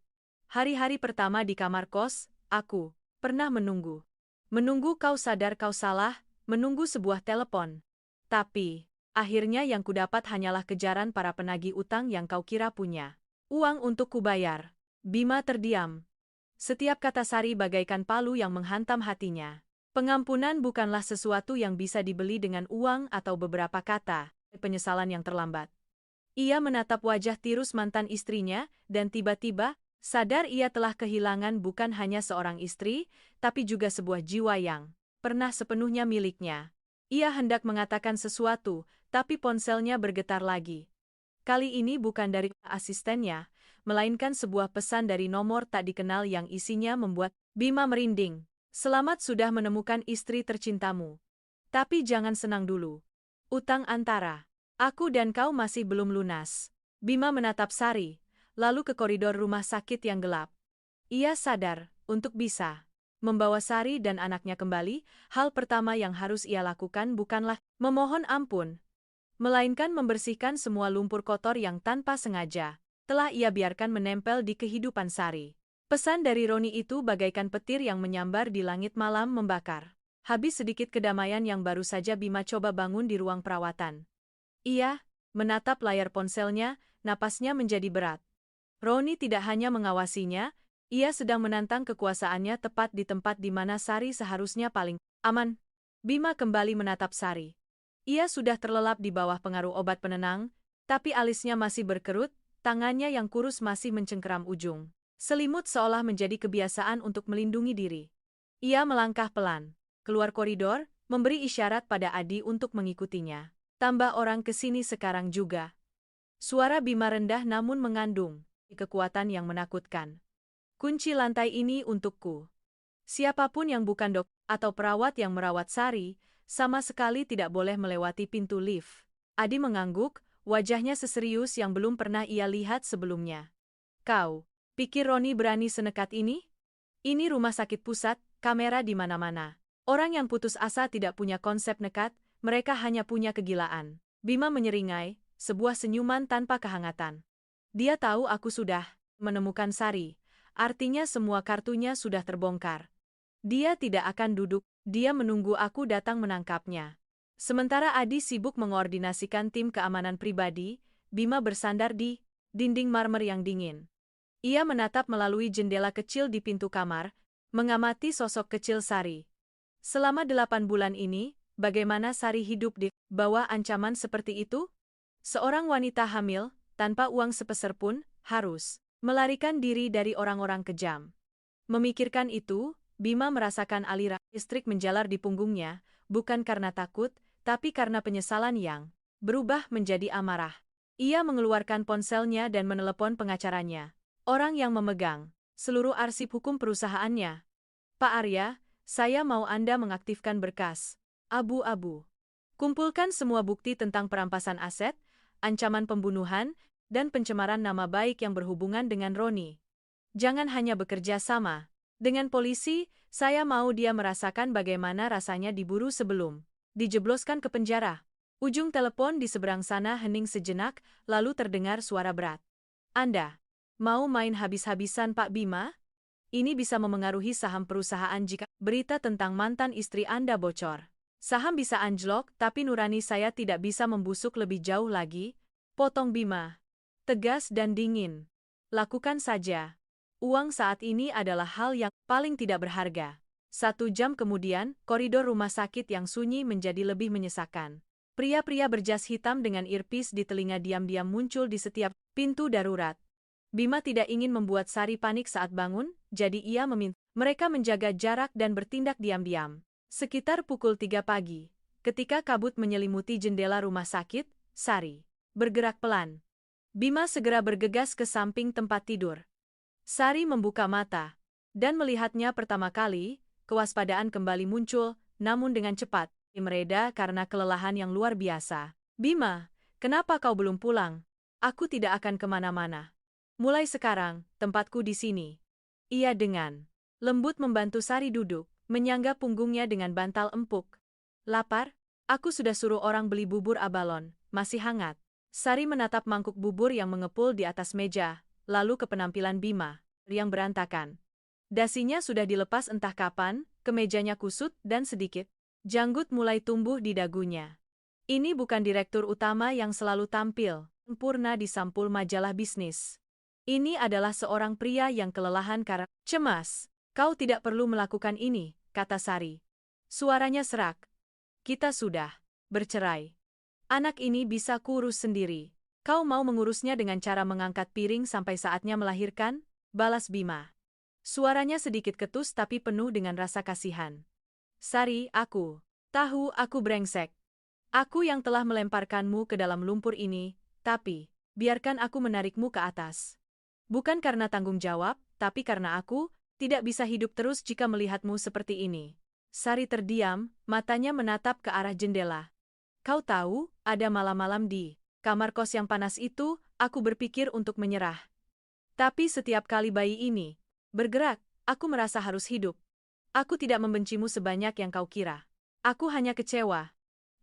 Hari-hari pertama di kamar kos, aku pernah menunggu. Menunggu kau sadar kau salah, menunggu sebuah telepon. Tapi, akhirnya yang kudapat hanyalah kejaran para penagih utang yang kau kira punya uang untuk kubayar. Bima terdiam. Setiap kata Sari bagaikan palu yang menghantam hatinya. Pengampunan bukanlah sesuatu yang bisa dibeli dengan uang atau beberapa kata penyesalan yang terlambat. Ia menatap wajah tirus mantan istrinya, dan tiba-tiba, sadar ia telah kehilangan bukan hanya seorang istri, tapi juga sebuah jiwa yang pernah sepenuhnya miliknya. Ia hendak mengatakan sesuatu, tapi ponselnya bergetar lagi. Kali ini bukan dari asistennya, melainkan sebuah pesan dari nomor tak dikenal yang isinya membuat Bima merinding. Selamat sudah menemukan istri tercintamu. Tapi jangan senang dulu. Utang antara aku dan kau masih belum lunas. Bima menatap Sari, lalu ke koridor rumah sakit yang gelap. Ia sadar, untuk bisa membawa Sari dan anaknya kembali, hal pertama yang harus ia lakukan bukanlah memohon ampun, melainkan membersihkan semua lumpur kotor yang tanpa sengaja telah ia biarkan menempel di kehidupan Sari. Pesan dari Roni itu bagaikan petir yang menyambar di langit malam membakar. Habis sedikit kedamaian yang baru saja Bima coba bangun di ruang perawatan. Ia menatap layar ponselnya, napasnya menjadi berat. Roni tidak hanya mengawasinya, ia sedang menantang kekuasaannya tepat di tempat di mana Sari seharusnya paling aman. Bima kembali menatap Sari. Ia sudah terlelap di bawah pengaruh obat penenang, tapi alisnya masih berkerut, tangannya yang kurus masih mencengkeram ujung selimut seolah menjadi kebiasaan untuk melindungi diri. Ia melangkah pelan keluar koridor, memberi isyarat pada Adi untuk mengikutinya. Tambah orang ke sini sekarang juga. Suara Bima rendah namun mengandung kekuatan yang menakutkan. Kunci lantai ini untukku. Siapapun yang bukan dok atau perawat yang merawat Sari, sama sekali tidak boleh melewati pintu lift. Adi mengangguk, wajahnya seserius yang belum pernah ia lihat sebelumnya. Kau pikir Roni berani senekat ini? Ini rumah sakit pusat, kamera di mana-mana. Orang yang putus asa tidak punya konsep nekat, mereka hanya punya kegilaan. Bima menyeringai, sebuah senyuman tanpa kehangatan. Dia tahu aku sudah menemukan Sari, artinya semua kartunya sudah terbongkar. Dia tidak akan duduk, dia menunggu aku datang menangkapnya. Sementara Adi sibuk mengoordinasikan tim keamanan pribadi, Bima bersandar di dinding marmer yang dingin. Ia menatap melalui jendela kecil di pintu kamar, mengamati sosok kecil Sari. Selama 8 bulan ini, bagaimana Sari hidup di bawah ancaman seperti itu? Seorang wanita hamil, tanpa uang sepeser pun, harus melarikan diri dari orang-orang kejam. Memikirkan itu, Bima merasakan aliran listrik menjalar di punggungnya, bukan karena takut, tapi karena penyesalan yang berubah menjadi amarah. Ia mengeluarkan ponselnya dan menelepon pengacaranya. Orang yang memegang seluruh arsip hukum perusahaannya. Pak Arya, saya mau Anda mengaktifkan berkas abu-abu. Kumpulkan semua bukti tentang perampasan aset, ancaman pembunuhan, dan pencemaran nama baik yang berhubungan dengan Roni. Jangan hanya bekerja sama dengan polisi, saya mau dia merasakan bagaimana rasanya diburu sebelum dijebloskan ke penjara. Ujung telepon di seberang sana hening sejenak, lalu terdengar suara berat. Anda mau main habis-habisan Pak Bima? Ini bisa memengaruhi saham perusahaan jika berita tentang mantan istri Anda bocor. Saham bisa anjlok, tapi nurani saya tidak bisa membusuk lebih jauh lagi. Potong Bima. Tegas dan dingin. Lakukan saja. Uang saat ini adalah hal yang paling tidak berharga. 1 jam kemudian, koridor rumah sakit yang sunyi menjadi lebih menyesakan. Pria-pria berjas hitam dengan earpiece di telinga diam-diam muncul di setiap pintu darurat. Bima tidak ingin membuat Sari panik saat bangun, jadi ia meminta mereka menjaga jarak dan bertindak diam-diam. Sekitar pukul 3 pagi, ketika kabut menyelimuti jendela rumah sakit, Sari bergerak pelan. Bima segera bergegas ke samping tempat tidur. Sari membuka mata, dan melihatnya pertama kali, kewaspadaan kembali muncul, namun dengan cepat, mereda karena kelelahan yang luar biasa. Bima, kenapa kau belum pulang? Aku tidak akan kemana-mana. Mulai sekarang, tempatku di sini. Ia dengan lembut membantu Sari duduk, menyangga punggungnya dengan bantal empuk. Lapar? Aku sudah suruh orang beli bubur abalon, masih hangat. Sari menatap mangkuk bubur yang mengepul di atas meja, lalu ke penampilan Bima, yang berantakan. Dasinya sudah dilepas entah kapan, kemejanya kusut dan sedikit janggut mulai tumbuh di dagunya. Ini bukan direktur utama yang selalu tampil sempurna di sampul majalah bisnis. Ini adalah seorang pria yang kelelahan karena cemas. Kau tidak perlu melakukan ini, kata Sari. Suaranya serak. Kita sudah bercerai. Anak ini bisa kurus sendiri. Kau mau mengurusnya dengan cara mengangkat piring sampai saatnya melahirkan? Balas Bima. Suaranya sedikit ketus tapi penuh dengan rasa kasihan. Sari, aku tahu aku brengsek. Aku yang telah melemparkanmu ke dalam lumpur ini, tapi biarkan aku menarikmu ke atas. Bukan karena tanggung jawab, tapi karena aku tidak bisa hidup terus jika melihatmu seperti ini. Sari terdiam, matanya menatap ke arah jendela. Kau tahu, ada malam-malam di kamar kos yang panas itu, aku berpikir untuk menyerah. Tapi setiap kali bayi ini bergerak, aku merasa harus hidup. Aku tidak membencimu sebanyak yang kau kira. Aku hanya kecewa.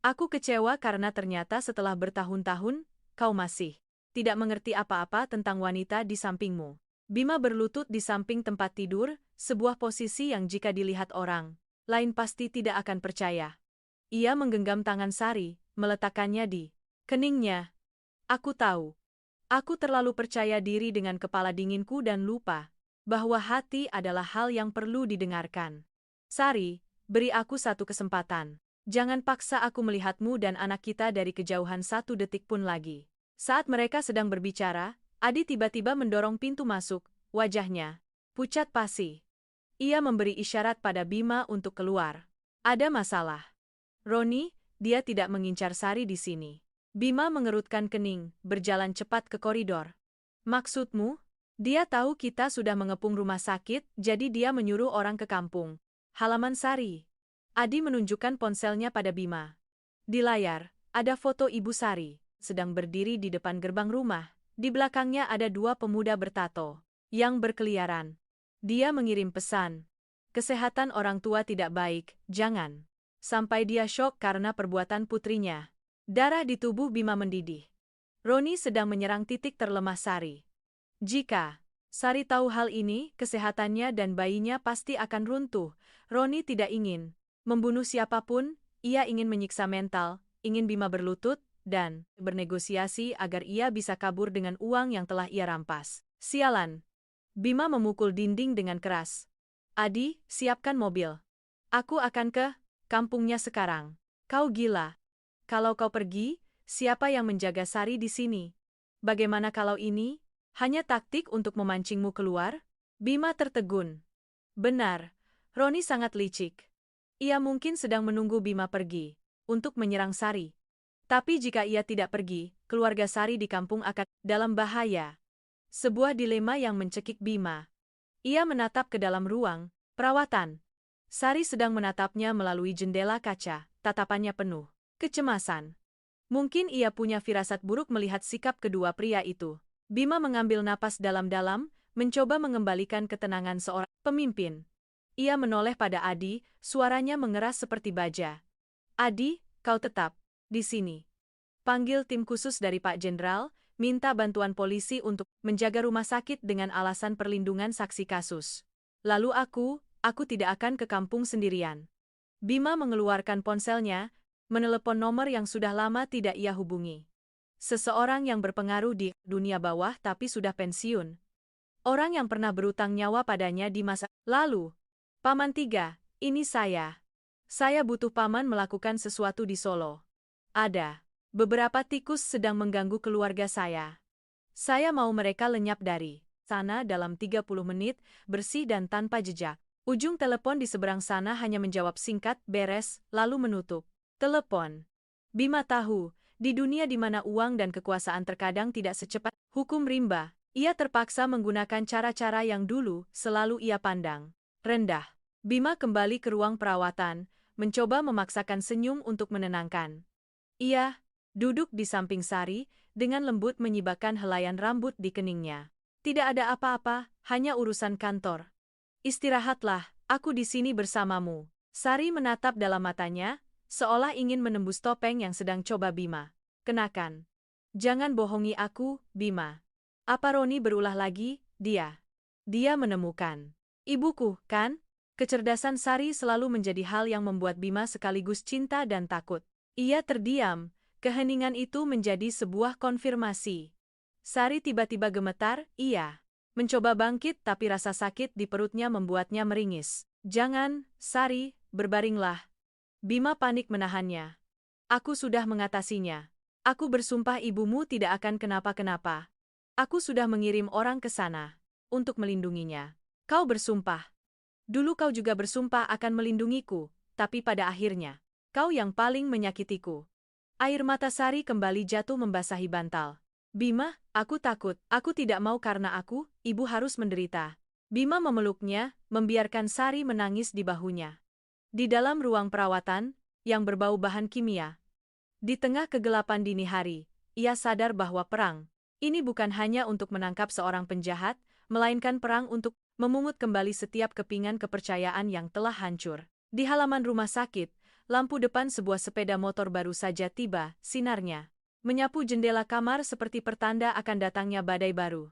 Aku kecewa karena ternyata setelah bertahun-tahun, kau masih tidak mengerti apa-apa tentang wanita di sampingmu. Bima berlutut di samping tempat tidur, sebuah posisi yang jika dilihat orang lain pasti tidak akan percaya. Ia menggenggam tangan Sari, meletakkannya di keningnya. Aku tahu. Aku terlalu percaya diri dengan kepala dinginku dan lupa bahwa hati adalah hal yang perlu didengarkan. Sari, beri aku satu kesempatan. Jangan paksa aku melihatmu dan anak kita dari kejauhan 1 detik pun lagi. Saat mereka sedang berbicara, Adi tiba-tiba mendorong pintu masuk, wajahnya pucat pasi. Ia memberi isyarat pada Bima untuk keluar. Ada masalah. Roni, dia tidak mengincar Sari di sini. Bima mengerutkan kening, berjalan cepat ke koridor. Maksudmu? Dia tahu kita sudah mengepung rumah sakit, jadi dia menyuruh orang ke kampung halaman Sari. Adi menunjukkan ponselnya pada Bima. Di layar, ada foto Ibu Sari, sedang berdiri di depan gerbang rumah. Di belakangnya ada 2 pemuda bertato yang berkeliaran. Dia mengirim pesan. Kesehatan orang tua tidak baik, jangan sampai dia syok karena perbuatan putrinya. Darah di tubuh Bima mendidih. Roni sedang menyerang titik terlemah Sari. Jika Sari tahu hal ini, kesehatannya dan bayinya pasti akan runtuh. Roni tidak ingin membunuh siapapun, ia ingin menyiksa mental, ingin Bima berlutut, dan bernegosiasi agar ia bisa kabur dengan uang yang telah ia rampas. Sialan. Bima memukul dinding dengan keras. Adi, siapkan mobil. Aku akan ke kampungnya sekarang. Kau gila. Kalau kau pergi, siapa yang menjaga Sari di sini? Bagaimana kalau ini hanya taktik untuk memancingmu keluar? Bima tertegun. Benar, Roni sangat licik. Ia mungkin sedang menunggu Bima pergi untuk menyerang Sari. Tapi jika ia tidak pergi, keluarga Sari di kampung akan dalam bahaya. Sebuah dilema yang mencekik Bima. Ia menatap ke dalam ruang perawatan. Sari sedang menatapnya melalui jendela kaca, tatapannya penuh kecemasan. Mungkin ia punya firasat buruk melihat sikap kedua pria itu. Bima mengambil napas dalam-dalam, mencoba mengembalikan ketenangan seorang pemimpin. Ia menoleh pada Adi, suaranya mengeras seperti baja. Adi, kau tetap di sini. Panggil tim khusus dari Pak Jenderal, minta bantuan polisi untuk menjaga rumah sakit dengan alasan perlindungan saksi kasus. Lalu aku tidak akan ke kampung sendirian. Bima mengeluarkan ponselnya, menelepon nomor yang sudah lama tidak ia hubungi. Seseorang yang berpengaruh di dunia bawah tapi sudah pensiun. Orang yang pernah berutang nyawa padanya di masa lalu. Paman 3, ini saya. Saya butuh paman melakukan sesuatu di Solo. Ada beberapa tikus sedang mengganggu keluarga saya. Saya mau mereka lenyap dari sana dalam 30 menit, bersih dan tanpa jejak. Ujung telepon di seberang sana hanya menjawab singkat, beres, lalu menutup telepon. Bima tahu, di dunia di mana uang dan kekuasaan terkadang tidak secepat hukum rimba, ia terpaksa menggunakan cara-cara yang dulu selalu ia pandang rendah. Bima kembali ke ruang perawatan, mencoba memaksakan senyum untuk menenangkan. Ia duduk di samping Sari, dengan lembut menyibakkan helaian rambut di keningnya. Tidak ada apa-apa, hanya urusan kantor. Istirahatlah, aku di sini bersamamu. Sari menatap dalam matanya, seolah ingin menembus topeng yang sedang coba Bima kenakan. Jangan bohongi aku, Bima. Apa Roni berulah lagi? Dia menemukan ibuku, kan? Kecerdasan Sari selalu menjadi hal yang membuat Bima sekaligus cinta dan takut. Ia terdiam, keheningan itu menjadi sebuah konfirmasi. Sari tiba-tiba gemetar, ia mencoba bangkit tapi rasa sakit di perutnya membuatnya meringis. Jangan, Sari, berbaringlah. Bima panik menahannya. Aku sudah mengatasinya. Aku bersumpah ibumu tidak akan kenapa-kenapa. Aku sudah mengirim orang ke sana untuk melindunginya. Kau bersumpah. Dulu kau juga bersumpah akan melindungiku, tapi pada akhirnya, kau yang paling menyakitiku. Air mata Sari kembali jatuh membasahi bantal. Bima, aku takut, aku tidak mau karena aku, ibu harus menderita. Bima memeluknya, membiarkan Sari menangis di bahunya. Di dalam ruang perawatan, yang berbau bahan kimia. Di tengah kegelapan dini hari, ia sadar bahwa perang ini bukan hanya untuk menangkap seorang penjahat, melainkan perang untuk memungut kembali setiap kepingan kepercayaan yang telah hancur. Di halaman rumah sakit, lampu depan sebuah sepeda motor baru saja tiba, sinarnya menyapu jendela kamar seperti pertanda akan datangnya badai baru.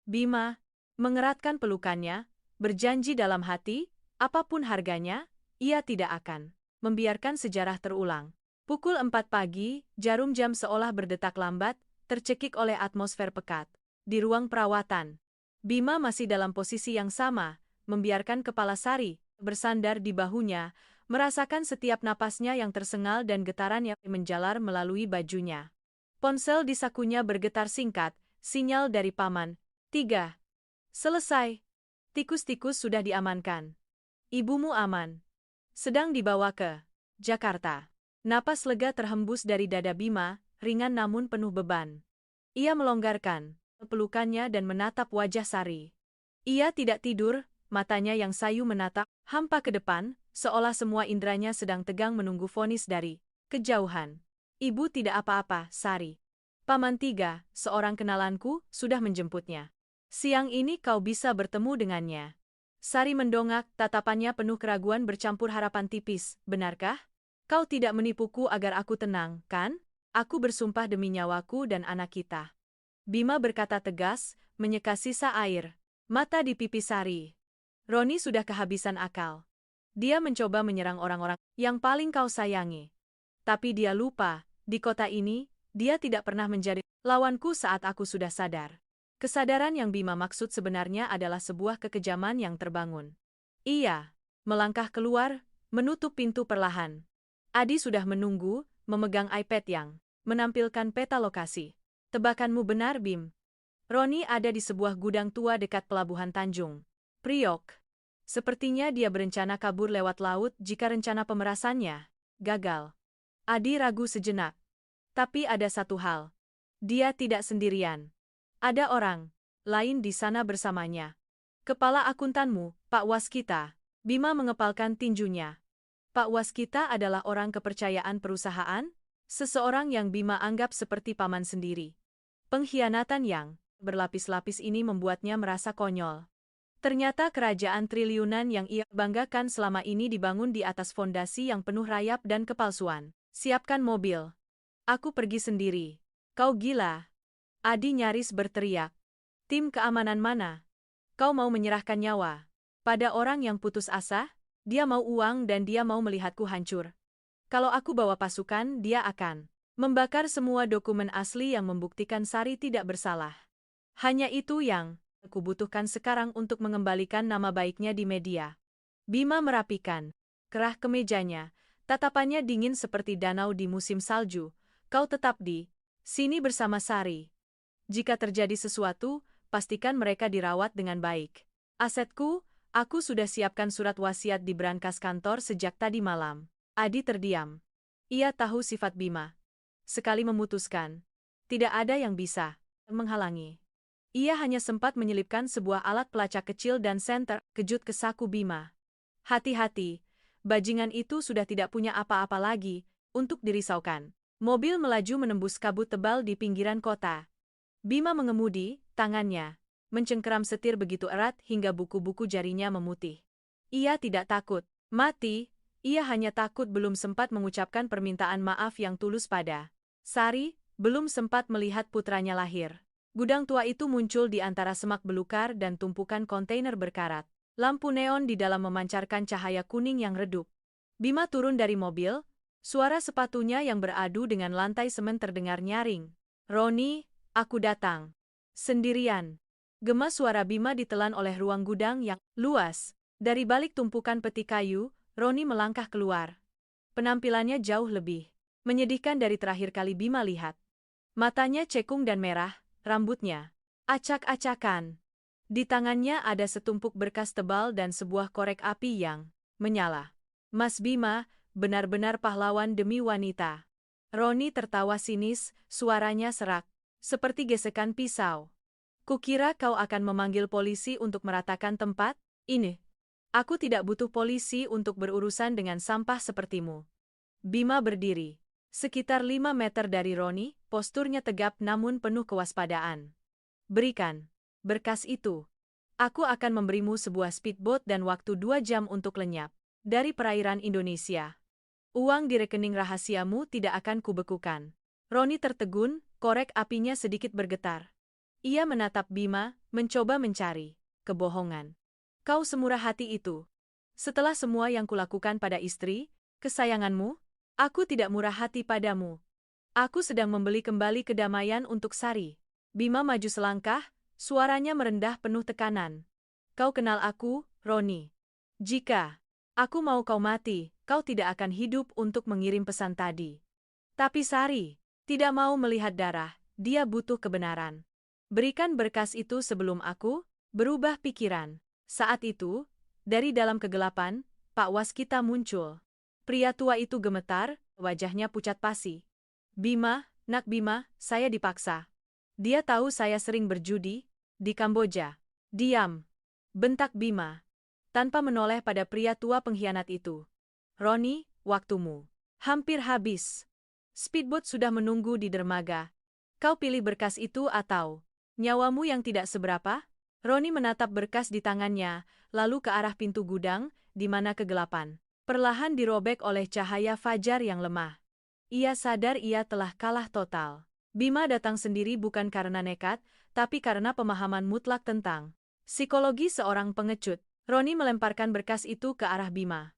Bima mengeratkan pelukannya, berjanji dalam hati, apapun harganya, ia tidak akan membiarkan sejarah terulang. Pukul 4 pagi, jarum jam seolah berdetak lambat, tercekik oleh atmosfer pekat. Di ruang perawatan, Bima masih dalam posisi yang sama, membiarkan kepala Sari bersandar di bahunya, merasakan setiap napasnya yang tersengal dan getaran yang menjalar melalui bajunya. Ponsel di sakunya bergetar singkat, sinyal dari paman. 3. Selesai. Tikus-tikus sudah diamankan. Ibumu aman. Sedang dibawa ke Jakarta. Napas lega terhembus dari dada Bima, ringan namun penuh beban. Ia melonggarkan pelukannya dan menatap wajah Sari. Ia tidak tidur, matanya yang sayu menatap hampa ke depan, seolah semua indranya sedang tegang menunggu vonis dari kejauhan. Ibu tidak apa-apa, Sari. Paman 3, seorang kenalanku, sudah menjemputnya. Siang ini kau bisa bertemu dengannya. Sari mendongak, tatapannya penuh keraguan bercampur harapan tipis. Benarkah? Kau tidak menipuku agar aku tenang, kan? Aku bersumpah demi nyawaku dan anak kita. Bima berkata tegas, menyeka sisa air mata di pipi Sari. Roni sudah kehabisan akal. Dia mencoba menyerang orang-orang yang paling kau sayangi. Tapi dia lupa, di kota ini, dia tidak pernah menjadi lawanku saat aku sudah sadar. Kesadaran yang Bima maksud sebenarnya adalah sebuah kekejaman yang terbangun. Ia melangkah keluar, menutup pintu perlahan. Adi sudah menunggu, memegang iPad yang menampilkan peta lokasi. Tebakanmu benar, Bim. Roni ada di sebuah gudang tua dekat pelabuhan Tanjung Priok. Sepertinya dia berencana kabur lewat laut jika rencana pemerasannya gagal. Adi ragu sejenak. Tapi ada satu hal. Dia tidak sendirian. Ada orang lain di sana bersamanya. Kepala akuntanmu, Pak Waskita. Bima mengepalkan tinjunya. Pak Waskita adalah orang kepercayaan perusahaan, seseorang yang Bima anggap seperti paman sendiri. Pengkhianatan yang berlapis-lapis ini membuatnya merasa konyol. Ternyata kerajaan triliunan yang ia banggakan selama ini dibangun di atas fondasi yang penuh rayap dan kepalsuan. Siapkan mobil. Aku pergi sendiri. Kau gila. Adi nyaris berteriak. Tim keamanan mana? Kau mau menyerahkan nyawa pada orang yang putus asa? Dia mau uang dan dia mau melihatku hancur. Kalau aku bawa pasukan, dia akan membakar semua dokumen asli yang membuktikan Sari tidak bersalah. Hanya itu yang aku butuhkan sekarang untuk mengembalikan nama baiknya di media. Bima merapikan kerah kemejanya, tatapannya dingin seperti danau di musim salju. Kau tetap di sini bersama Sari. Jika terjadi sesuatu, pastikan mereka dirawat dengan baik. Asetku, aku sudah siapkan surat wasiat di brankas kantor sejak tadi malam. Adi terdiam. Ia tahu sifat Bima. Sekali memutuskan, tidak ada yang bisa menghalangi. Ia hanya sempat menyelipkan sebuah alat pelacak kecil dan senter kejut ke saku Bima. Hati-hati, bajingan itu sudah tidak punya apa-apa lagi untuk dirisaukan. Mobil melaju menembus kabut tebal di pinggiran kota. Bima mengemudi, tangannya mencengkeram setir begitu erat hingga buku-buku jarinya memutih. Ia tidak takut mati, ia hanya takut belum sempat mengucapkan permintaan maaf yang tulus pada Sari, belum sempat melihat putranya lahir. Gudang tua itu muncul di antara semak belukar dan tumpukan kontainer berkarat. Lampu neon di dalam memancarkan cahaya kuning yang redup. Bima turun dari mobil, suara sepatunya yang beradu dengan lantai semen terdengar nyaring. "Roni, aku datang." "Sendirian?" Gema suara Bima ditelan oleh ruang gudang yang luas. Dari balik tumpukan peti kayu, Roni melangkah keluar. Penampilannya jauh lebih menyedihkan dari terakhir kali Bima lihat. Matanya cekung dan merah, rambutnya acak-acakan. Di tangannya ada setumpuk berkas tebal dan sebuah korek api yang menyala. "Mas Bima, benar-benar pahlawan demi wanita." Roni tertawa sinis, suaranya serak, seperti gesekan pisau. "Kukira kau akan memanggil polisi untuk meratakan tempat ini. Aku tidak butuh polisi untuk berurusan dengan sampah sepertimu." Bima berdiri sekitar 5 meter dari Roni, posturnya tegap namun penuh kewaspadaan. "Berikan berkas itu. Aku akan memberimu sebuah speedboat dan waktu 2 jam untuk lenyap dari perairan Indonesia. Uang di rekening rahasiamu tidak akan kubekukan." Roni tertegun, korek apinya sedikit bergetar. Ia menatap Bima, mencoba mencari kebohongan. "Kau semurah hati itu? Setelah semua yang kulakukan pada istri kesayanganmu? Aku tidak murah hati padamu. Aku sedang membeli kembali kedamaian untuk Sari." Bima maju selangkah, suaranya merendah penuh tekanan. "Kau kenal aku, Roni. Jika aku mau kau mati, kau tidak akan hidup untuk mengirim pesan tadi." Tapi Sari tidak mau melihat darah, dia butuh kebenaran. "Berikan berkas itu sebelum aku berubah pikiran." Saat itu, dari dalam kegelapan, Pak Waskita muncul. Pria tua itu gemetar, wajahnya pucat pasi. "Bima, nak Bima, saya dipaksa. Dia tahu saya sering berjudi di Kamboja." "Diam!" bentak Bima, tanpa menoleh pada pria tua pengkhianat itu. "Roni, waktumu hampir habis. Speedboat sudah menunggu di dermaga. Kau pilih berkas itu atau nyawamu yang tidak seberapa?" Roni menatap berkas di tangannya, lalu ke arah pintu gudang, di mana kegelapan perlahan dirobek oleh cahaya fajar yang lemah. Ia sadar ia telah kalah total. Bima datang sendiri bukan karena nekat, tapi karena pemahaman mutlak tentang psikologi seorang pengecut. Roni melemparkan berkas itu ke arah Bima.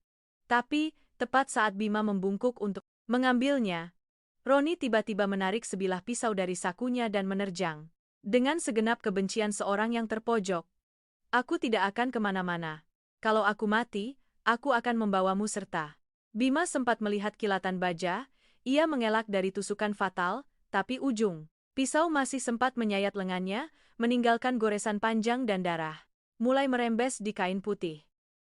Tapi, tepat saat Bima membungkuk untuk mengambilnya, Roni tiba-tiba menarik sebilah pisau dari sakunya dan menerjang. Dengan segenap kebencian seorang yang terpojok. "Aku tidak akan kemana-mana. Kalau aku mati, aku akan membawamu serta." Bima sempat melihat kilatan baja, ia mengelak dari tusukan fatal, tapi ujung pisau masih sempat menyayat lengannya, meninggalkan goresan panjang dan darah mulai merembes di kain putih.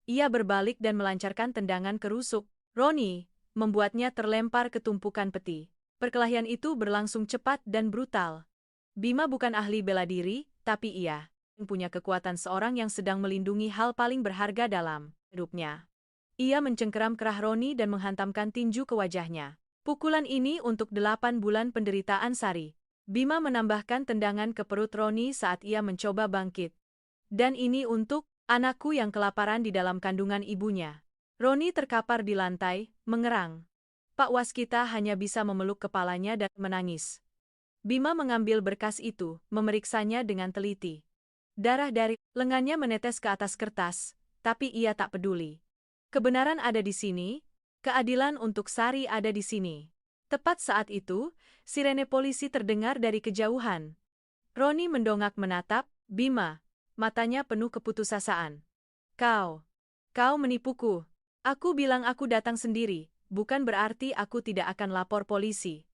Ia berbalik dan melancarkan tendangan kerusuk Roni, membuatnya terlempar ke tumpukan peti. Perkelahian itu berlangsung cepat dan brutal. Bima bukan ahli bela diri, tapi ia punya kekuatan seorang yang sedang melindungi hal paling berharga dalam hidupnya. Ia mencengkeram kerah Roni dan menghantamkan tinju ke wajahnya. "Pukulan ini untuk 8 bulan penderitaan Sari." Bima menambahkan tendangan ke perut Roni saat ia mencoba bangkit. "Dan ini untuk anakku yang kelaparan di dalam kandungan ibunya." Roni terkapar di lantai, mengerang. Pak Waskita hanya bisa memeluk kepalanya dan menangis. Bima mengambil berkas itu, memeriksanya dengan teliti. Darah dari lengannya menetes ke atas kertas, tapi ia tak peduli. Kebenaran ada di sini, keadilan untuk Sari ada di sini. Tepat saat itu, sirene polisi terdengar dari kejauhan. Roni mendongak menatap Bima, matanya penuh keputusasaan. Kau menipuku. Aku bilang aku datang sendiri, bukan berarti aku tidak akan lapor polisi."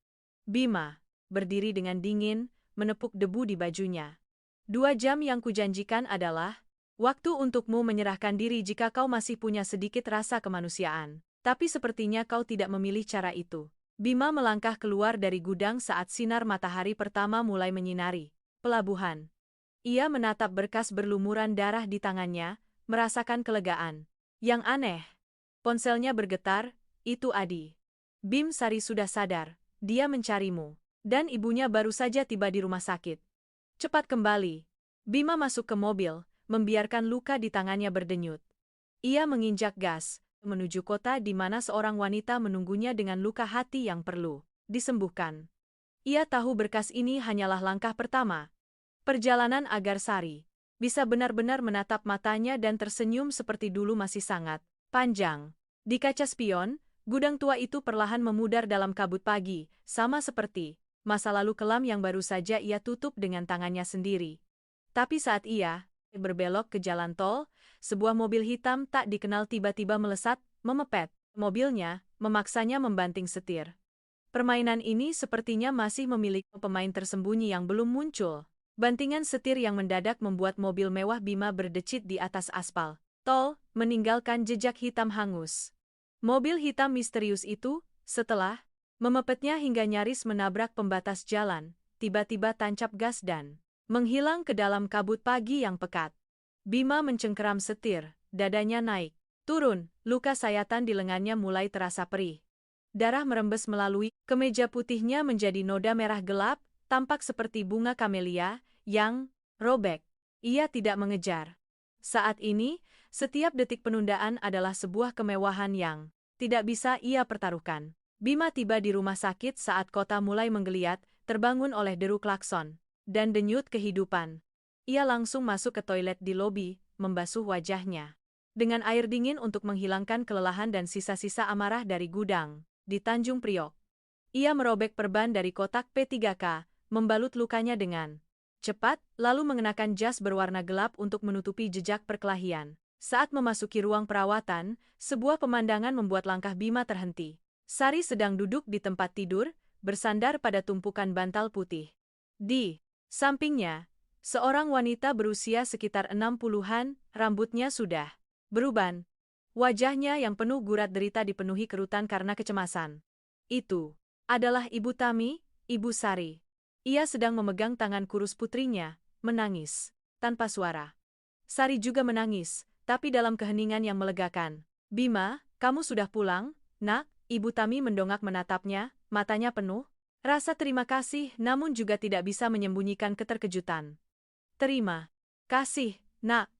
Bima berdiri dengan dingin, menepuk debu di bajunya. 2 jam yang kujanjikan adalah waktu untukmu menyerahkan diri jika kau masih punya sedikit rasa kemanusiaan. Tapi sepertinya kau tidak memilih cara itu." Bima melangkah keluar dari gudang saat sinar matahari pertama mulai menyinari pelabuhan. Ia menatap berkas berlumuran darah di tangannya, merasakan kelegaan. Yang aneh, ponselnya bergetar, itu Adi. "Bim, Sari sudah sadar, dia mencarimu. Dan ibunya baru saja tiba di rumah sakit. Cepat kembali." Bima masuk ke mobil, membiarkan luka di tangannya berdenyut. Ia menginjak gas, menuju kota di mana seorang wanita menunggunya dengan luka hati yang perlu disembuhkan. Ia tahu berkas ini hanyalah langkah pertama perjalanan agar Sari bisa benar-benar menatap matanya dan tersenyum seperti dulu masih sangat panjang. Di kaca spion, gudang tua itu perlahan memudar dalam kabut pagi, sama seperti masa lalu kelam yang baru saja ia tutup dengan tangannya sendiri. Tapi saat ia berbelok ke jalan tol, sebuah mobil hitam tak dikenal tiba-tiba melesat, memepet mobilnya, memaksanya membanting setir. Permainan ini sepertinya masih memiliki pemain tersembunyi yang belum muncul. Bantingan setir yang mendadak membuat mobil mewah Bima berdecit di atas aspal tol, meninggalkan jejak hitam hangus. Mobil hitam misterius itu, setelah memepetnya hingga nyaris menabrak pembatas jalan, tiba-tiba tancap gas dan menghilang ke dalam kabut pagi yang pekat. Bima mencengkeram setir, dadanya naik turun, luka sayatan di lengannya mulai terasa perih. Darah merembes melalui kemeja putihnya menjadi noda merah gelap, tampak seperti bunga kamelia yang robek. Ia tidak mengejar. Saat ini, setiap detik penundaan adalah sebuah kemewahan yang tidak bisa ia pertaruhkan. Bima tiba di rumah sakit saat kota mulai menggeliat, terbangun oleh deru klakson dan denyut kehidupan. Ia langsung masuk ke toilet di lobi, membasuh wajahnya dengan air dingin untuk menghilangkan kelelahan dan sisa-sisa amarah dari gudang di Tanjung Priok. Ia merobek perban dari kotak P3K, membalut lukanya dengan cepat, lalu mengenakan jas berwarna gelap untuk menutupi jejak perkelahian. Saat memasuki ruang perawatan, sebuah pemandangan membuat langkah Bima terhenti. Sari sedang duduk di tempat tidur, bersandar pada tumpukan bantal putih. Di sampingnya, seorang wanita berusia sekitar 60-an, rambutnya sudah beruban. Wajahnya yang penuh gurat derita dipenuhi kerutan karena kecemasan. Itu adalah Ibu Tami, Ibu Sari. Ia sedang memegang tangan kurus putrinya, menangis tanpa suara. Sari juga menangis, tapi dalam keheningan yang melegakan. Bima, kamu sudah pulang, nak? Ibu Tami mendongak menatapnya, matanya penuh rasa terima kasih namun juga tidak bisa menyembunyikan keterkejutan. Terima kasih, nak.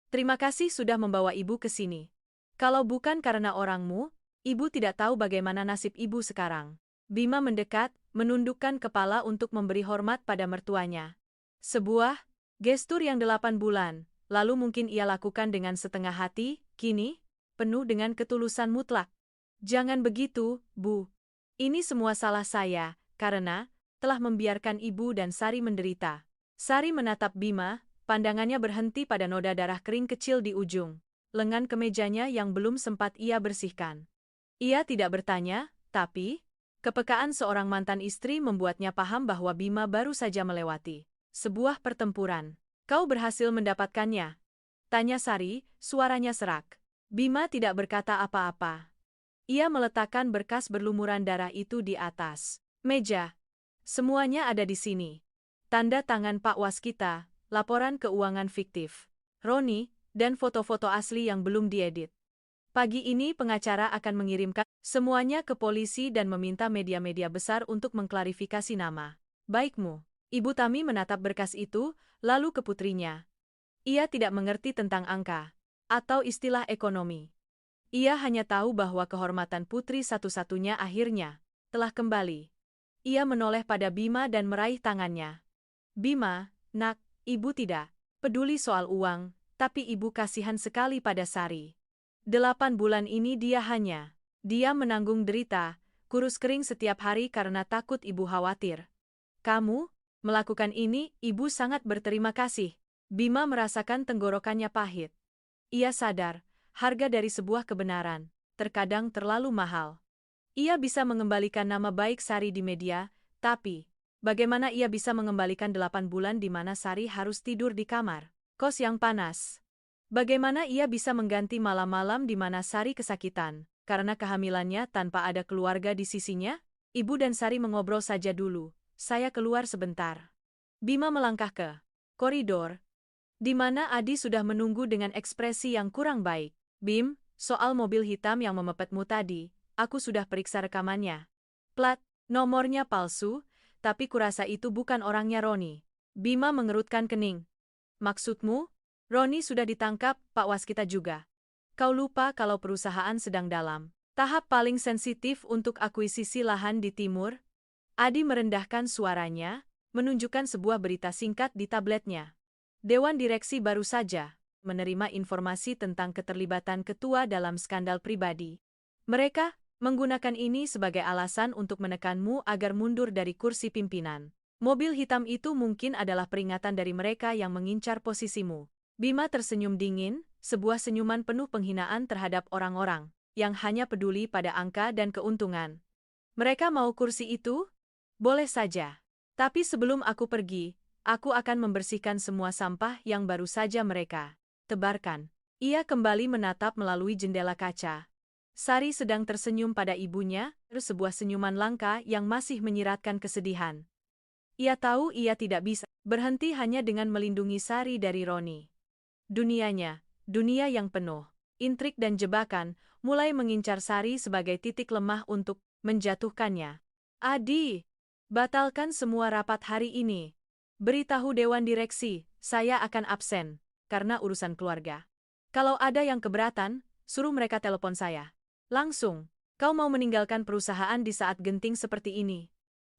Terima kasih sudah membawa ibu ke sini. Kalau bukan karena orangmu, ibu tidak tahu bagaimana nasib ibu sekarang. Bima mendekat, menundukkan kepala untuk memberi hormat pada mertuanya. Sebuah gestur yang 8 bulan, lalu mungkin ia lakukan dengan setengah hati, kini penuh dengan ketulusan mutlak. Jangan begitu, Bu. Ini semua salah saya, karena telah membiarkan ibu dan Sari menderita. Sari menatap Bima, pandangannya berhenti pada noda darah kering kecil di ujung lengan kemejanya yang belum sempat ia bersihkan. Ia tidak bertanya, tapi kepekaan seorang mantan istri membuatnya paham bahwa Bima baru saja melewati sebuah pertempuran. Kau berhasil mendapatkannya? Tanya Sari, suaranya serak. Bima tidak berkata apa-apa. Ia meletakkan berkas berlumuran darah itu di atas meja. Semuanya ada di sini. Tanda tangan Pak Waskita, laporan keuangan fiktif Roni, dan foto-foto asli yang belum diedit. Pagi ini pengacara akan mengirimkan semuanya ke polisi dan meminta media-media besar untuk mengklarifikasi nama baikmu. Ibu Tami menatap berkas itu, lalu ke putrinya. Ia tidak mengerti tentang angka atau istilah ekonomi. Ia hanya tahu bahwa kehormatan putri satu-satunya akhirnya telah kembali. Ia menoleh pada Bima dan meraih tangannya. Bima, nak, ibu tidak peduli soal uang, tapi ibu kasihan sekali pada Sari. 8 bulan ini dia menanggung derita, kurus kering setiap hari karena takut ibu khawatir. Kamu melakukan ini, ibu sangat berterima kasih. Bima merasakan tenggorokannya pahit. Ia sadar, harga dari sebuah kebenaran terkadang terlalu mahal. Ia bisa mengembalikan nama baik Sari di media, tapi bagaimana ia bisa mengembalikan 8 bulan di mana Sari harus tidur di kamar kos yang panas? Bagaimana ia bisa mengganti malam-malam di mana Sari kesakitan karena kehamilannya tanpa ada keluarga di sisinya? Ibu dan Sari mengobrol saja dulu, saya keluar sebentar. Bima melangkah ke koridor, di mana Adi sudah menunggu dengan ekspresi yang kurang baik. Bim, soal mobil hitam yang memepetmu tadi, aku sudah periksa rekamannya. Plat nomornya palsu, tapi kurasa itu bukan orangnya Roni. Bima mengerutkan kening. Maksudmu? Roni sudah ditangkap, Pak Waskita juga. Kau lupa kalau perusahaan sedang dalam tahap paling sensitif untuk akuisisi lahan di timur? Adi merendahkan suaranya, menunjukkan sebuah berita singkat di tabletnya. Dewan Direksi baru saja menerima informasi tentang keterlibatan ketua dalam skandal pribadi. Mereka menggunakan ini sebagai alasan untuk menekanmu agar mundur dari kursi pimpinan. Mobil hitam itu mungkin adalah peringatan dari mereka yang mengincar posisimu. Bima tersenyum dingin, sebuah senyuman penuh penghinaan terhadap orang-orang yang hanya peduli pada angka dan keuntungan. Mereka mau kursi itu? Boleh saja. Tapi sebelum aku pergi, aku akan membersihkan semua sampah yang baru saja mereka tebarkan. Ia kembali menatap melalui jendela kaca. Sari sedang tersenyum pada ibunya, sebuah senyuman langka yang masih menyiratkan kesedihan. Ia tahu ia tidak bisa berhenti hanya dengan melindungi Sari dari Roni. Dunianya, dunia yang penuh intrik dan jebakan, mulai mengincar Sari sebagai titik lemah untuk menjatuhkannya. Adi, batalkan semua rapat hari ini. Beritahu Dewan Direksi, saya akan absen karena urusan keluarga. Kalau ada yang keberatan, suruh mereka telepon saya. Langsung, kau mau meninggalkan perusahaan di saat genting seperti ini.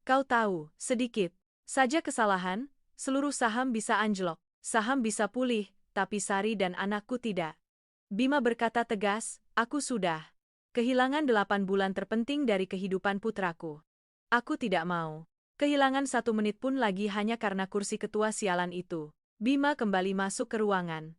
Kau tahu, sedikit saja kesalahan, seluruh saham bisa anjlok, saham bisa pulih, tapi Sari dan anakku tidak. Bima berkata tegas, aku sudah kehilangan 8 bulan terpenting dari kehidupan putraku. Aku tidak mau kehilangan 1 menit pun lagi hanya karena kursi ketua sialan itu. Bima kembali masuk ke ruangan.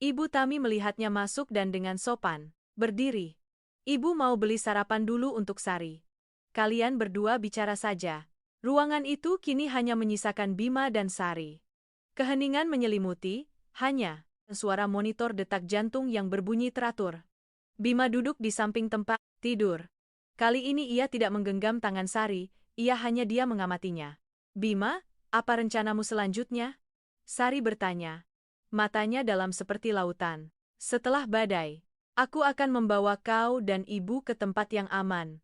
Ibu Tami melihatnya masuk dan dengan sopan berdiri. Ibu mau beli sarapan dulu untuk Sari. Kalian berdua bicara saja. Ruangan itu kini hanya menyisakan Bima dan Sari. Keheningan menyelimuti, hanya suara monitor detak jantung yang berbunyi teratur. Bima duduk di samping tempat tidur. Kali ini ia tidak menggenggam tangan Sari, ia hanya dia mengamatinya. Bima, apa rencanamu selanjutnya? Sari bertanya. Matanya dalam seperti lautan. Setelah badai, aku akan membawa kau dan ibu ke tempat yang aman.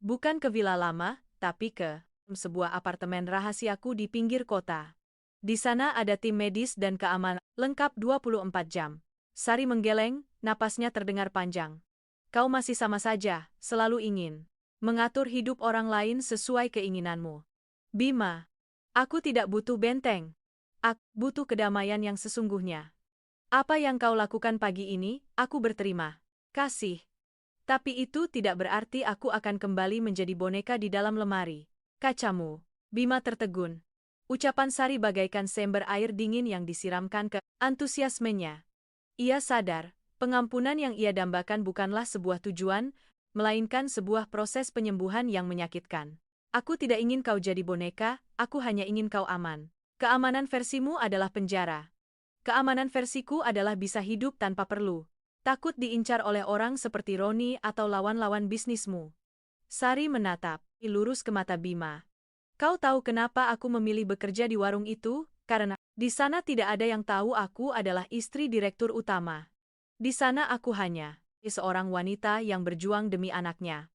Bukan ke villa lama, tapi ke sebuah apartemen rahasiaku di pinggir kota. Di sana ada tim medis dan keamanan lengkap 24 jam. Sari menggeleng, napasnya terdengar panjang. Kau masih sama saja, selalu ingin mengatur hidup orang lain sesuai keinginanmu. Bima, aku tidak butuh benteng. Aku butuh kedamaian yang sesungguhnya. Apa yang kau lakukan pagi ini, aku berterima kasih. Tapi itu tidak berarti aku akan kembali menjadi boneka di dalam lemari kacamu. Bima tertegun. Ucapan Sari bagaikan sember air dingin yang disiramkan ke antusiasmenya. Ia sadar, pengampunan yang ia dambakan bukanlah sebuah tujuan, melainkan sebuah proses penyembuhan yang menyakitkan. Aku tidak ingin kau jadi boneka, aku hanya ingin kau aman. Keamanan versimu adalah penjara. Keamanan versiku adalah bisa hidup tanpa perlu takut diincar oleh orang seperti Roni atau lawan-lawan bisnismu. Sari menatap lurus ke mata Bima. Kau tahu kenapa aku memilih bekerja di warung itu? Karena di sana tidak ada yang tahu aku adalah istri direktur utama. Di sana aku hanya seorang wanita yang berjuang demi anaknya.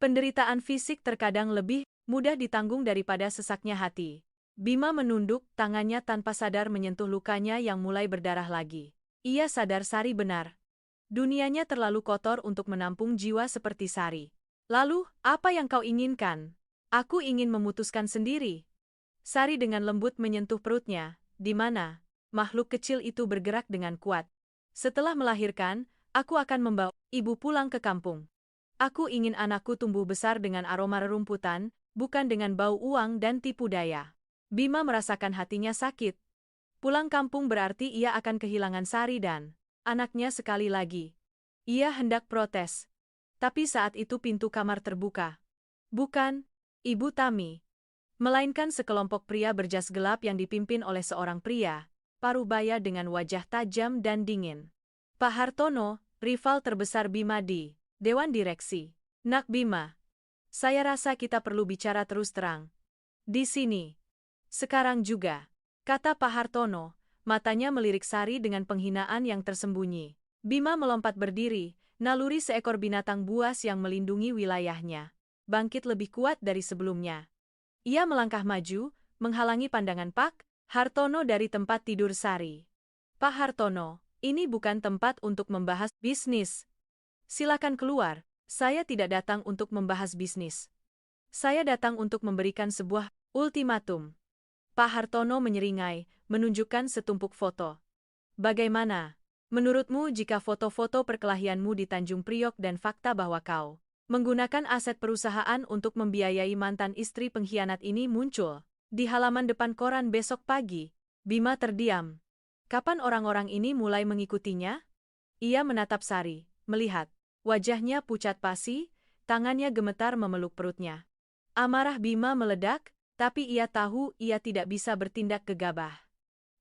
Penderitaan fisik terkadang lebih mudah ditanggung daripada sesaknya hati. Bima menunduk, tangannya tanpa sadar menyentuh lukanya yang mulai berdarah lagi. Ia sadar Sari benar. Dunianya terlalu kotor untuk menampung jiwa seperti Sari. Lalu, apa yang kau inginkan? Aku ingin memutuskan sendiri. Sari dengan lembut menyentuh perutnya, di mana makhluk kecil itu bergerak dengan kuat. Setelah melahirkan, aku akan membawa ibu pulang ke kampung. Aku ingin anakku tumbuh besar dengan aroma rerumputan, bukan dengan bau uang dan tipu daya. Bima merasakan hatinya sakit. Pulang kampung berarti ia akan kehilangan Sari dan anaknya sekali lagi. Ia hendak protes. Tapi saat itu pintu kamar terbuka. Bukan Ibu Tami, melainkan sekelompok pria berjas gelap yang dipimpin oleh seorang pria parubaya dengan wajah tajam dan dingin. Pak Hartono, rival terbesar Bima di Dewan Direksi. Nak Bima, saya rasa kita perlu bicara terus terang. Di sini. Sekarang juga, kata Pak Hartono, matanya melirik Sari dengan penghinaan yang tersembunyi. Bima melompat berdiri, naluri seekor binatang buas yang melindungi wilayahnya bangkit lebih kuat dari sebelumnya. Ia melangkah maju, menghalangi pandangan Pak Hartono dari tempat tidur Sari. Pak Hartono, ini bukan tempat untuk membahas bisnis. Silakan keluar, saya tidak datang untuk membahas bisnis. Saya datang untuk memberikan sebuah ultimatum. Pak Hartono menyeringai, menunjukkan setumpuk foto. Bagaimana? Menurutmu jika foto-foto perkelahianmu di Tanjung Priok dan fakta bahwa kau menggunakan aset perusahaan untuk membiayai mantan istri pengkhianat ini muncul di halaman depan koran besok pagi? Bima terdiam. Kapan orang-orang ini mulai mengikutinya? Ia menatap Sari, melihat wajahnya pucat pasi, tangannya gemetar memeluk perutnya. Amarah Bima meledak, tapi ia tahu ia tidak bisa bertindak gegabah.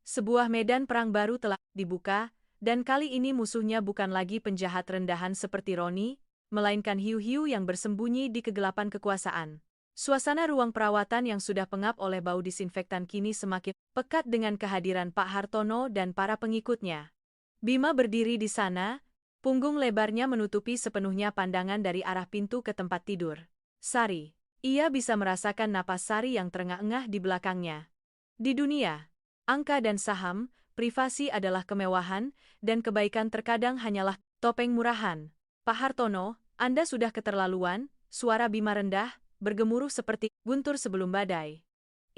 Sebuah medan perang baru telah dibuka, dan kali ini musuhnya bukan lagi penjahat rendahan seperti Roni, melainkan hiu-hiu yang bersembunyi di kegelapan kekuasaan. Suasana ruang perawatan yang sudah pengap oleh bau disinfektan kini semakin pekat dengan kehadiran Pak Hartono dan para pengikutnya. Bima berdiri di sana, punggung lebarnya menutupi sepenuhnya pandangan dari arah pintu ke tempat tidur Sari. Ia bisa merasakan napas Sari yang terengah-engah di belakangnya. Di dunia angka dan saham, privasi adalah kemewahan, dan kebaikan terkadang hanyalah topeng murahan. Pak Hartono, Anda sudah keterlaluan, suara Bima rendah, bergemuruh seperti guntur sebelum badai.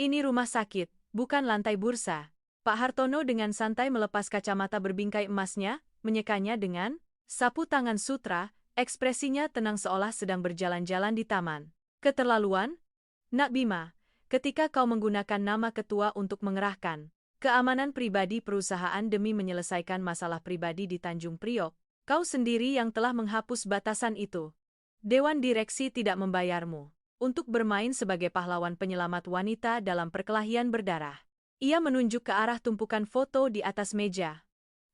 Ini rumah sakit, bukan lantai bursa. Pak Hartono dengan santai melepas kacamata berbingkai emasnya, menyekanya dengan sapu tangan sutra, ekspresinya tenang seolah sedang berjalan-jalan di taman. Keterlaluan? Nak Bima, ketika kau menggunakan nama ketua untuk mengerahkan keamanan pribadi perusahaan demi menyelesaikan masalah pribadi di Tanjung Priok, kau sendiri yang telah menghapus batasan itu. Dewan direksi tidak membayarmu untuk bermain sebagai pahlawan penyelamat wanita dalam perkelahian berdarah. Ia menunjuk ke arah tumpukan foto di atas meja.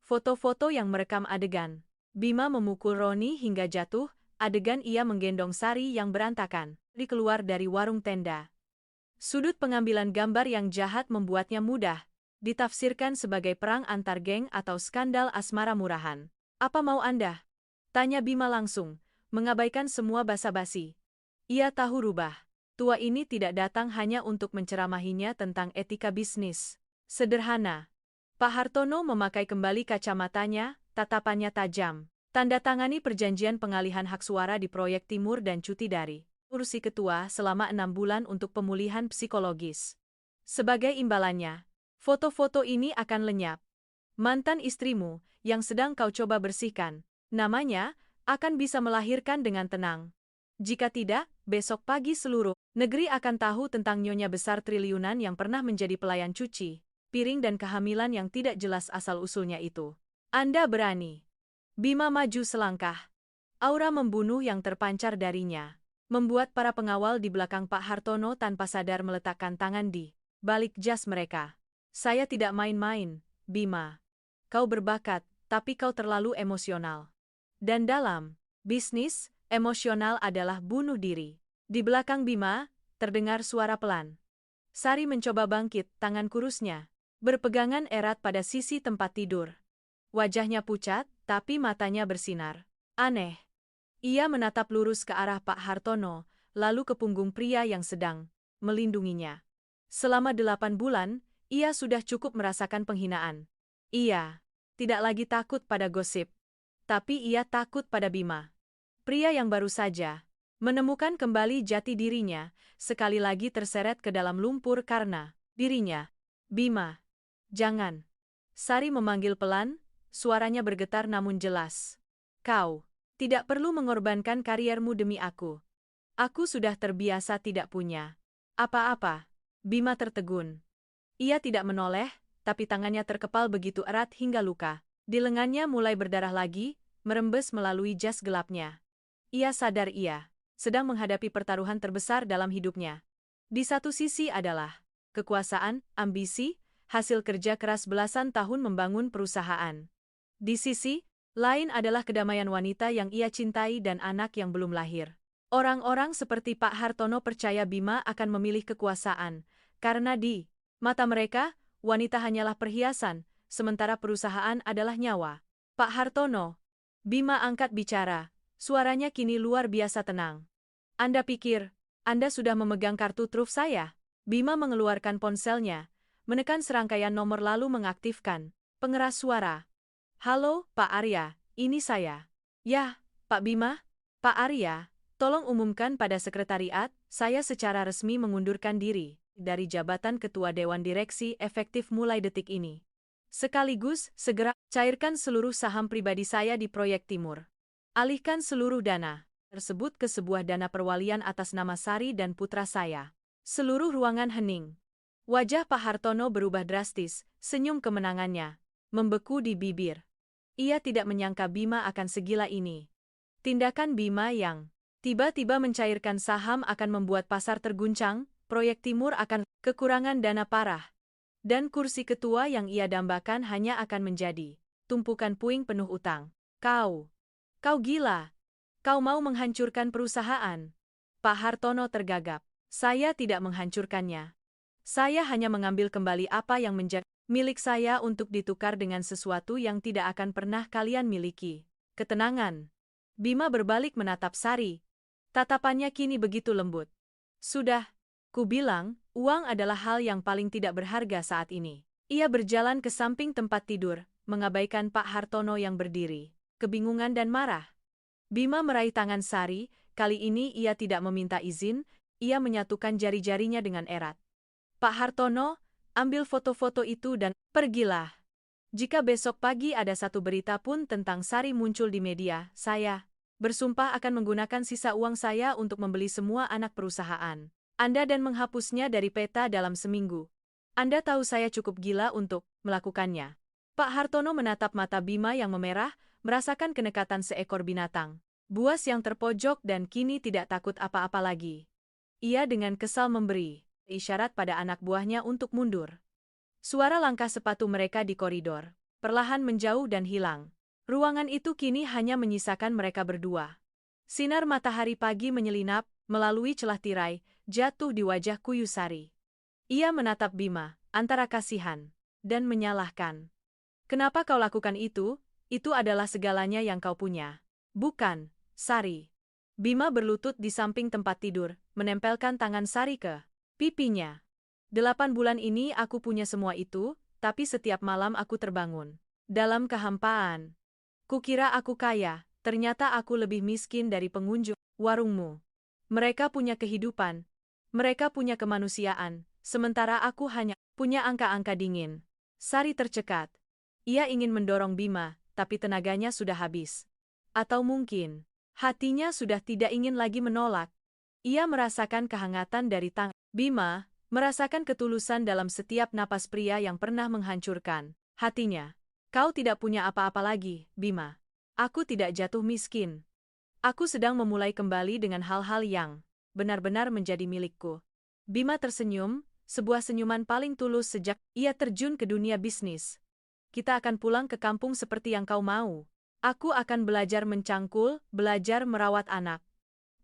Foto-foto yang merekam adegan Bima memukul Roni hingga jatuh, adegan ia menggendong Sari yang berantakan keluar dari warung tenda. Sudut pengambilan gambar yang jahat membuatnya mudah ditafsirkan sebagai perang antar geng atau skandal asmara murahan. Apa mau Anda? Tanya Bima langsung, mengabaikan semua basa-basi. Ia tahu rubah. Tua ini tidak datang hanya untuk menceramahinya tentang etika bisnis. Sederhana. Pak Hartono memakai kembali kacamatanya, tatapannya tajam. Tanda tangani perjanjian pengalihan hak suara di proyek Timur dan cuti dari kursi ketua selama 6 bulan untuk pemulihan psikologis. Sebagai imbalannya, foto-foto ini akan lenyap. Mantan istrimu, yang sedang kau coba bersihkan, namanya, akan bisa melahirkan dengan tenang. Jika tidak, besok pagi seluruh negeri akan tahu tentang nyonya besar triliunan yang pernah menjadi pelayan cuci piring dan kehamilan yang tidak jelas asal-usulnya itu. Anda berani. Bima maju selangkah. Aura membunuh yang terpancar darinya membuat para pengawal di belakang Pak Hartono tanpa sadar meletakkan tangan di balik jas mereka. Saya tidak main-main, Bima. Kau berbakat, tapi kau terlalu emosional. Dan dalam bisnis, emosional adalah bunuh diri. Di belakang Bima, terdengar suara pelan. Sari mencoba bangkit, tangan kurusnya berpegangan erat pada sisi tempat tidur. Wajahnya pucat, tapi matanya bersinar. Aneh. Ia menatap lurus ke arah Pak Hartono, lalu ke punggung pria yang sedang melindunginya. Selama 8 bulan, ia sudah cukup merasakan penghinaan. Ia tidak lagi takut pada gosip, tapi ia takut pada Bima. Pria yang baru saja menemukan kembali jati dirinya, sekali lagi terseret ke dalam lumpur karena dirinya. Bima, jangan. Sari memanggil pelan, suaranya bergetar namun jelas. Kau tidak perlu mengorbankan kariermu demi aku. Aku sudah terbiasa tidak punya apa-apa. Bima tertegun. Ia tidak menoleh, tapi tangannya terkepal begitu erat hingga luka. Di lengannya mulai berdarah lagi, merembes melalui jas gelapnya. Ia sadar ia sedang menghadapi pertaruhan terbesar dalam hidupnya. Di satu sisi adalah kekuasaan, ambisi, hasil kerja keras belasan tahun membangun perusahaan. Di sisi lain adalah kedamaian wanita yang ia cintai dan anak yang belum lahir. Orang-orang seperti Pak Hartono percaya Bima akan memilih kekuasaan, karena di mata mereka, wanita hanyalah perhiasan, sementara perusahaan adalah nyawa. Pak Hartono. Bima angkat bicara, suaranya kini luar biasa tenang. Anda pikir, Anda sudah memegang kartu truf saya? Bima mengeluarkan ponselnya, menekan serangkaian nomor lalu mengaktifkan pengeras suara. Halo, Pak Arya, ini saya. Ya, Pak Bima. Pak Arya, tolong umumkan pada sekretariat, saya secara resmi mengundurkan diri. dari jabatan Ketua Dewan Direksi efektif mulai detik ini. Sekaligus, segera cairkan seluruh saham pribadi saya di Proyek Timur. Alihkan seluruh dana tersebut ke sebuah dana perwalian atas nama Sari dan putra saya. Seluruh ruangan hening. Wajah Pak Hartono berubah drastis, senyum kemenangannya membeku di bibir. Ia tidak menyangka Bima akan segila ini. Tindakan Bima yang tiba-tiba mencairkan saham akan membuat pasar terguncang, Proyek Timur akan kekurangan dana parah. Dan kursi ketua yang ia dambakan hanya akan menjadi tumpukan puing penuh utang. Kau gila. Kau mau menghancurkan perusahaan. Pak Hartono tergagap. Saya tidak menghancurkannya. Saya hanya mengambil kembali apa yang menjadi milik saya untuk ditukar dengan sesuatu yang tidak akan pernah kalian miliki. Ketenangan. Bima berbalik menatap Sari. Tatapannya kini begitu lembut. Sudah, ku bilang, uang adalah hal yang paling tidak berharga saat ini. Ia berjalan ke samping tempat tidur, mengabaikan Pak Hartono yang berdiri, kebingungan dan marah. Bima meraih tangan Sari, kali ini ia tidak meminta izin, ia menyatukan jari-jarinya dengan erat. Pak Hartono, ambil foto-foto itu dan pergilah. Jika besok pagi ada satu berita pun tentang Sari muncul di media, saya bersumpah akan menggunakan sisa uang saya untuk membeli semua anak perusahaan Anda dan menghapusnya dari peta dalam seminggu. Anda tahu saya cukup gila untuk melakukannya. Pak Hartono menatap mata Bima yang memerah, merasakan kenekatan seekor binatang buas yang terpojok dan kini tidak takut apa-apa lagi. Ia dengan kesal memberi isyarat pada anak buahnya untuk mundur. Suara langkah sepatu mereka di koridor perlahan menjauh dan hilang. Ruangan itu kini hanya menyisakan mereka berdua. Sinar matahari pagi menyelinap, melalui celah tirai, jatuh di wajah Kuyusari. Ia menatap Bima, antara kasihan dan menyalahkan. Kenapa kau lakukan itu? Itu adalah segalanya yang kau punya. Bukan, Sari. Bima berlutut di samping tempat tidur, menempelkan tangan Sari ke pipinya. 8 bulan ini aku punya semua itu, tapi setiap malam aku terbangun dalam kehampaan. Kukira aku kaya, ternyata aku lebih miskin dari pengunjung warungmu. Mereka punya kehidupan, mereka punya kemanusiaan, sementara aku hanya punya angka-angka dingin. Sari tercekat. Ia ingin mendorong Bima, tapi tenaganya sudah habis. Atau mungkin, hatinya sudah tidak ingin lagi menolak. Ia merasakan kehangatan dari tangan Bima, merasakan ketulusan dalam setiap napas pria yang pernah menghancurkan hatinya. Kau tidak punya apa-apa lagi, Bima. Aku tidak jatuh miskin. Aku sedang memulai kembali dengan hal-hal yang benar-benar menjadi milikku. Bima tersenyum, sebuah senyuman paling tulus sejak ia terjun ke dunia bisnis. Kita akan pulang ke kampung seperti yang kau mau. Aku akan belajar mencangkul, belajar merawat anak.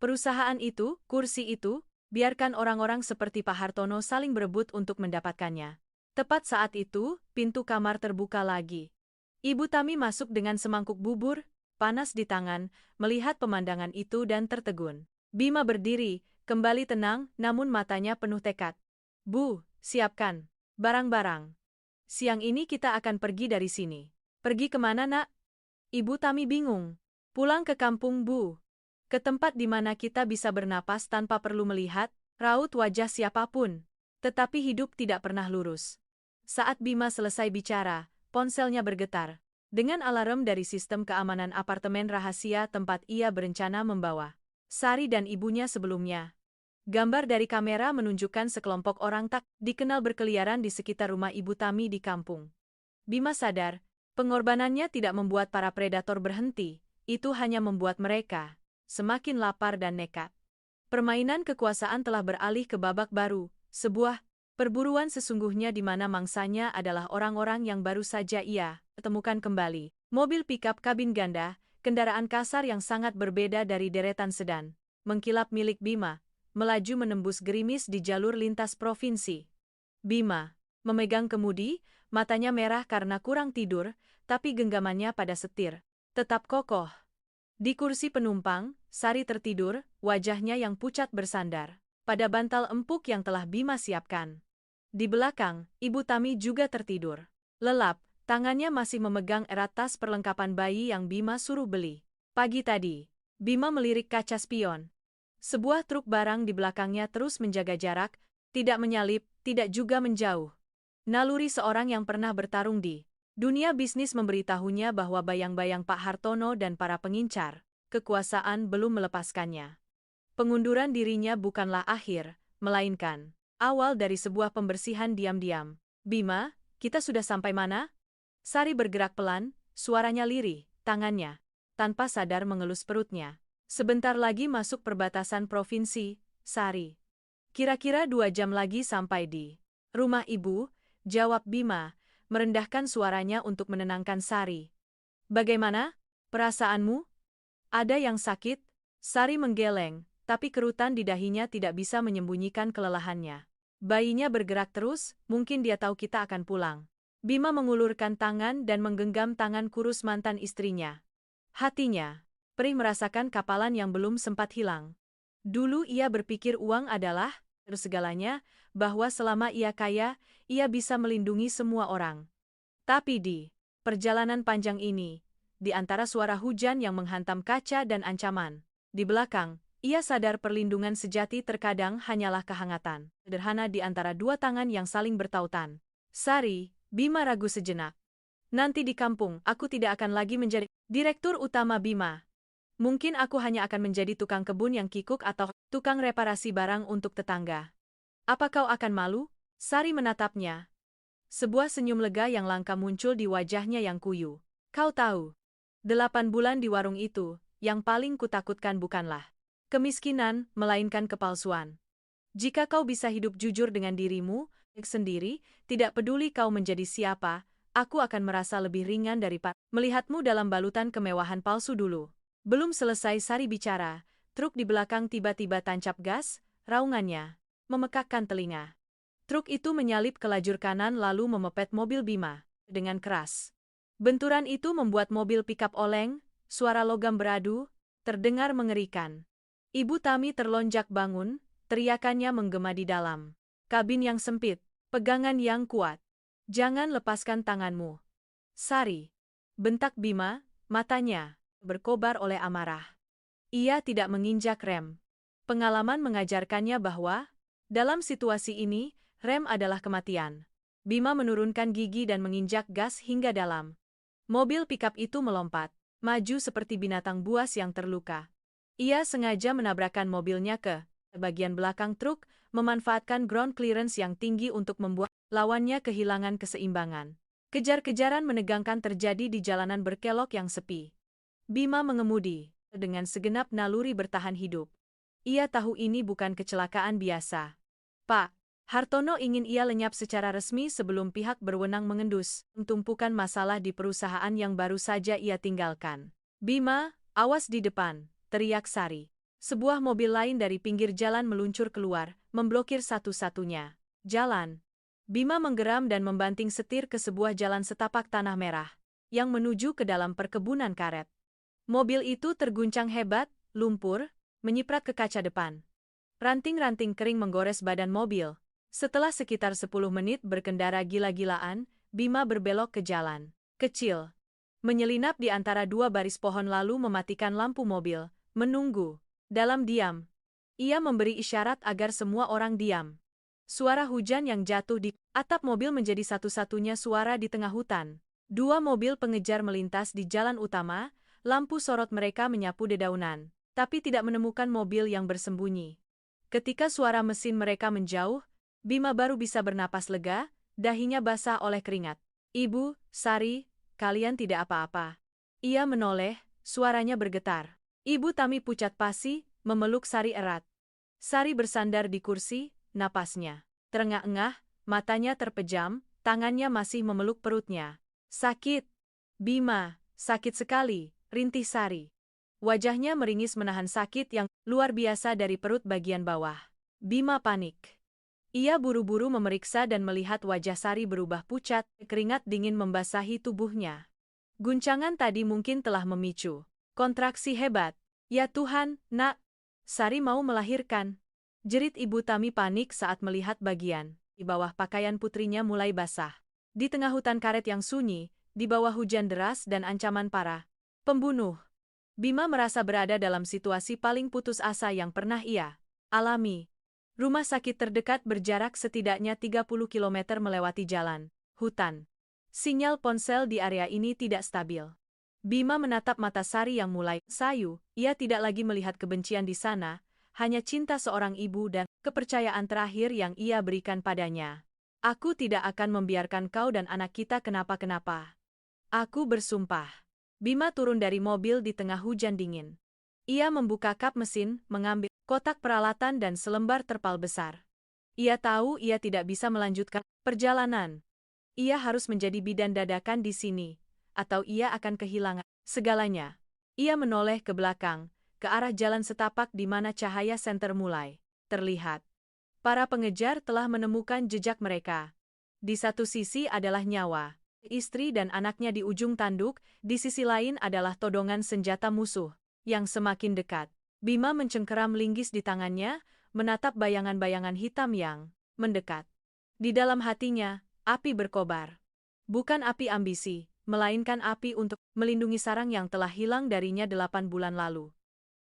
Perusahaan itu, kursi itu, biarkan orang-orang seperti Pak Hartono saling berebut untuk mendapatkannya. Tepat saat itu, pintu kamar terbuka lagi. Ibu Tami masuk dengan semangkuk bubur, panas di tangan, melihat pemandangan itu dan tertegun. Bima berdiri, kembali tenang, namun matanya penuh tekad. Bu, siapkan barang-barang. Siang ini kita akan pergi dari sini. Pergi kemana, nak? Ibu Tami bingung. Pulang ke kampung, Bu. Ke tempat di mana kita bisa bernapas tanpa perlu melihat raut wajah siapapun. Tetapi hidup tidak pernah lurus. Saat Bima selesai bicara, ponselnya bergetar. Dengan alarm dari sistem keamanan apartemen rahasia tempat ia berencana membawa Sari dan ibunya sebelumnya. Gambar dari kamera menunjukkan sekelompok orang tak dikenal berkeliaran di sekitar rumah Ibu Tami di kampung. Bima sadar, pengorbanannya tidak membuat para predator berhenti, itu hanya membuat mereka semakin lapar dan nekat. Permainan kekuasaan telah beralih ke babak baru, sebuah perburuan sesungguhnya di mana mangsanya adalah orang-orang yang baru saja ia temukan kembali. Mobil pikap kabin ganda, kendaraan kasar yang sangat berbeda dari deretan sedan, mengkilap milik Bima, melaju menembus gerimis di jalur lintas provinsi. Bima memegang kemudi, matanya merah karena kurang tidur, tapi genggamannya pada setir tetap kokoh. Di kursi penumpang, Sari tertidur, wajahnya yang pucat bersandar pada bantal empuk yang telah Bima siapkan. Di belakang, Ibu Tami juga tertidur. Lelap, tangannya masih memegang erat tas perlengkapan bayi yang Bima suruh beli. Pagi tadi, Bima melirik kaca spion. Sebuah truk barang di belakangnya terus menjaga jarak, Tidak menyalip, tidak juga menjauh. Naluri seorang yang pernah bertarung di dunia bisnis memberitahunya bahwa bayang-bayang Pak Hartono dan para pengincar kekuasaan belum melepaskannya. Pengunduran dirinya bukanlah akhir, melainkan awal dari sebuah pembersihan diam-diam. Bima, kita sudah sampai mana? Sari bergerak pelan, suaranya lirih, tangannya tanpa sadar mengelus perutnya. Sebentar lagi masuk perbatasan provinsi, Sari. Kira-kira 2 jam lagi sampai di rumah ibu, jawab Bima, merendahkan suaranya untuk menenangkan Sari. Bagaimana perasaanmu? Ada yang sakit? Sari menggeleng, tapi kerutan di dahinya tidak bisa menyembunyikan kelelahannya. Bayinya bergerak terus, mungkin dia tahu kita akan pulang. Bima mengulurkan tangan dan menggenggam tangan kurus mantan istrinya. Hatinya perih merasakan kapalan yang belum sempat hilang. Dulu ia berpikir uang adalah segalanya, bahwa selama ia kaya, ia bisa melindungi semua orang. Tapi di perjalanan panjang ini, di antara suara hujan yang menghantam kaca dan ancaman, di belakang, ia sadar perlindungan sejati terkadang hanyalah kehangatan sederhana di antara 2 tangan yang saling bertautan. Sari, Bima ragu sejenak. Nanti di kampung, aku tidak akan lagi menjadi direktur utama Bima. Mungkin aku hanya akan menjadi tukang kebun yang kikuk atau tukang reparasi barang untuk tetangga. Apa kau akan malu? Sari menatapnya. Sebuah senyum lega yang langka muncul di wajahnya yang kuyu. Kau tahu, 8 bulan di warung itu, yang paling kutakutkan bukanlah kemiskinan, melainkan kepalsuan. Jika kau bisa hidup jujur dengan dirimu sendiri, tidak peduli kau menjadi siapa, aku akan merasa lebih ringan daripada melihatmu dalam balutan kemewahan palsu dulu. Belum selesai Sari bicara, truk di belakang tiba-tiba tancap gas, raungannya memekakkan telinga. Truk itu menyalip ke lajur kanan lalu memepet mobil Bima dengan keras. Benturan itu membuat mobil pikap oleng, suara logam beradu, terdengar mengerikan. Ibu Tami terlonjak bangun, teriakannya menggema di dalam kabin yang sempit, pegangan yang kuat. Jangan lepaskan tanganmu, Sari, bentak Bima, matanya berkobar oleh amarah. Ia tidak menginjak rem. Pengalaman mengajarkannya bahwa, dalam situasi ini, rem adalah kematian. Bima menurunkan gigi dan menginjak gas hingga dalam. Mobil pikap itu melompat, maju seperti binatang buas yang terluka. Ia sengaja menabrakkan mobilnya ke bagian belakang truk, memanfaatkan ground clearance yang tinggi untuk membuat lawannya kehilangan keseimbangan. Kejar-kejaran menegangkan terjadi di jalanan berkelok yang sepi. Bima mengemudi, dengan segenap naluri bertahan hidup. Ia tahu ini bukan kecelakaan biasa. Pak Hartono ingin ia lenyap secara resmi sebelum pihak berwenang mengendus tumpukan masalah di perusahaan yang baru saja ia tinggalkan. Bima, awas di depan, teriak Sari. Sebuah mobil lain dari pinggir jalan meluncur keluar, memblokir satu-satunya jalan. Bima menggeram dan membanting setir ke sebuah jalan setapak tanah merah, yang menuju ke dalam perkebunan karet. Mobil itu terguncang hebat, lumpur, menyiprat ke kaca depan. Ranting-ranting kering menggores badan mobil. Setelah sekitar 10 menit berkendara gila-gilaan, Bima berbelok ke jalan kecil. Menyelinap di antara 2 baris pohon lalu mematikan lampu mobil, menunggu. Dalam diam, ia memberi isyarat agar semua orang diam. Suara hujan yang jatuh di atap mobil menjadi satu-satunya suara di tengah hutan. 2 mobil pengejar melintas di jalan utama. Lampu sorot mereka menyapu dedaunan, tapi tidak menemukan mobil yang bersembunyi. Ketika suara mesin mereka menjauh, Bima baru bisa bernapas lega, dahinya basah oleh keringat. Ibu, Sari, kalian tidak apa-apa. Ia menoleh, suaranya bergetar. Ibu Tami pucat pasi, memeluk Sari erat. Sari bersandar di kursi, napasnya terengah-engah, matanya terpejam, tangannya masih memeluk perutnya. Sakit. Bima, sakit sekali. Rintih Sari. Wajahnya meringis menahan sakit yang luar biasa dari perut bagian bawah. Bima panik. Ia buru-buru memeriksa dan melihat wajah Sari berubah pucat, keringat dingin membasahi tubuhnya. Guncangan tadi mungkin telah memicu kontraksi hebat. Ya Tuhan, nak, Sari mau melahirkan. Jerit Ibu Tami panik saat melihat bagian di bawah pakaian putrinya mulai basah. Di tengah hutan karet yang sunyi, di bawah hujan deras dan ancaman para pembunuh. Bima merasa berada dalam situasi paling putus asa yang pernah ia alami. Rumah sakit terdekat berjarak setidaknya 30 km melewati jalan, hutan. Sinyal ponsel di area ini tidak stabil. Bima menatap mata Sari yang mulai sayu, ia tidak lagi melihat kebencian di sana, hanya cinta seorang ibu dan kepercayaan terakhir yang ia berikan padanya. Aku tidak akan membiarkan kau dan anak kita kenapa-kenapa. Aku bersumpah. Bima turun dari mobil di tengah hujan dingin. Ia membuka kap mesin, mengambil kotak peralatan dan selembar terpal besar. Ia tahu ia tidak bisa melanjutkan perjalanan. Ia harus menjadi bidan dadakan di sini, atau ia akan kehilangan segalanya. Ia menoleh ke belakang, ke arah jalan setapak di mana cahaya senter mulai terlihat. Para pengejar telah menemukan jejak mereka. Di satu sisi adalah nyawa istri dan anaknya di ujung tanduk, di sisi lain adalah todongan senjata musuh yang semakin dekat. Bima mencengkeram linggis di tangannya, menatap bayangan-bayangan hitam yang mendekat. Di dalam hatinya, api berkobar. Bukan api ambisi, melainkan api untuk melindungi sarang yang telah hilang darinya 8 bulan lalu.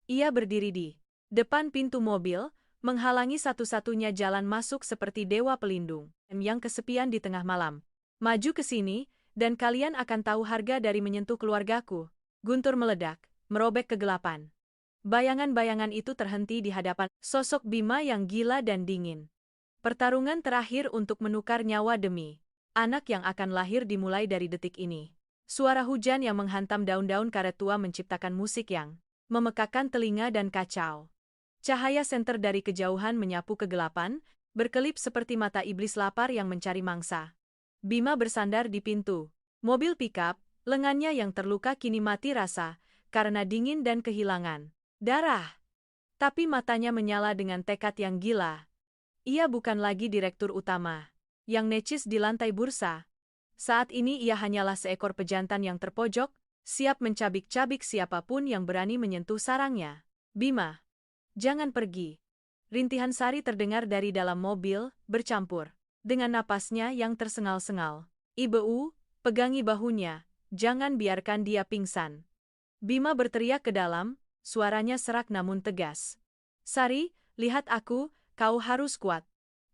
Ia berdiri di depan pintu mobil, menghalangi satu-satunya jalan masuk seperti dewa pelindung yang kesepian di tengah malam. Maju ke sini, dan kalian akan tahu harga dari menyentuh keluargaku. Guntur meledak, merobek kegelapan. Bayangan-bayangan itu terhenti di hadapan sosok Bima yang gila dan dingin. Pertarungan terakhir untuk menukar nyawa demi anak yang akan lahir dimulai dari detik ini. Suara hujan yang menghantam daun-daun karet tua menciptakan musik yang memekakan telinga dan kacau. Cahaya senter dari kejauhan menyapu kegelapan, berkelip seperti mata iblis lapar yang mencari mangsa. Bima bersandar di pintu mobil pickup, lengannya yang terluka kini mati rasa, karena dingin dan kehilangan darah. Tapi matanya menyala dengan tekad yang gila. Ia bukan lagi direktur utama yang necis di lantai bursa. Saat ini ia hanyalah seekor pejantan yang terpojok, siap mencabik-cabik siapapun yang berani menyentuh sarangnya. Bima, jangan pergi. Rintihan Sari terdengar dari dalam mobil, bercampur dengan napasnya yang tersengal-sengal. Ibu, pegangi bahunya, jangan biarkan dia pingsan. Bima berteriak ke dalam, suaranya serak namun tegas. Sari, lihat aku, kau harus kuat.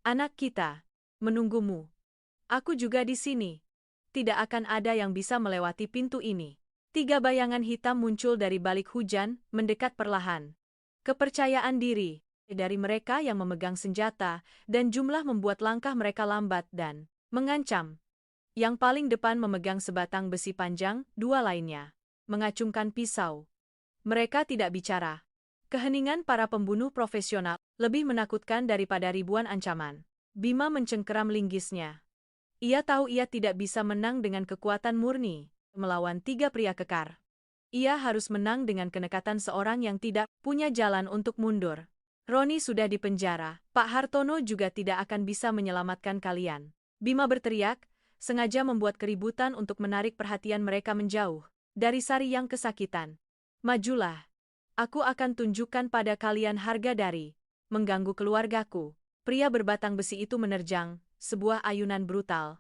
Anak kita menunggumu. Aku juga di sini. Tidak akan ada yang bisa melewati pintu ini. 3 bayangan hitam muncul dari balik hujan, mendekat perlahan. Kepercayaan diri dari mereka yang memegang senjata, dan jumlah membuat langkah mereka lambat dan mengancam. Yang paling depan memegang sebatang besi panjang, 2 lainnya mengacungkan pisau. Mereka tidak bicara. Keheningan para pembunuh profesional lebih menakutkan daripada ribuan ancaman. Bima mencengkeram linggisnya. Ia tahu ia tidak bisa menang dengan kekuatan murni melawan 3 pria kekar. Ia harus menang dengan kenekatan seorang yang tidak punya jalan untuk mundur. Roni sudah di penjara, Pak Hartono juga tidak akan bisa menyelamatkan kalian. Bima berteriak, sengaja membuat keributan untuk menarik perhatian mereka menjauh dari Sari yang kesakitan. Majulah. Aku akan tunjukkan pada kalian harga dari mengganggu keluargaku. Pria berbatang besi itu menerjang, sebuah ayunan brutal.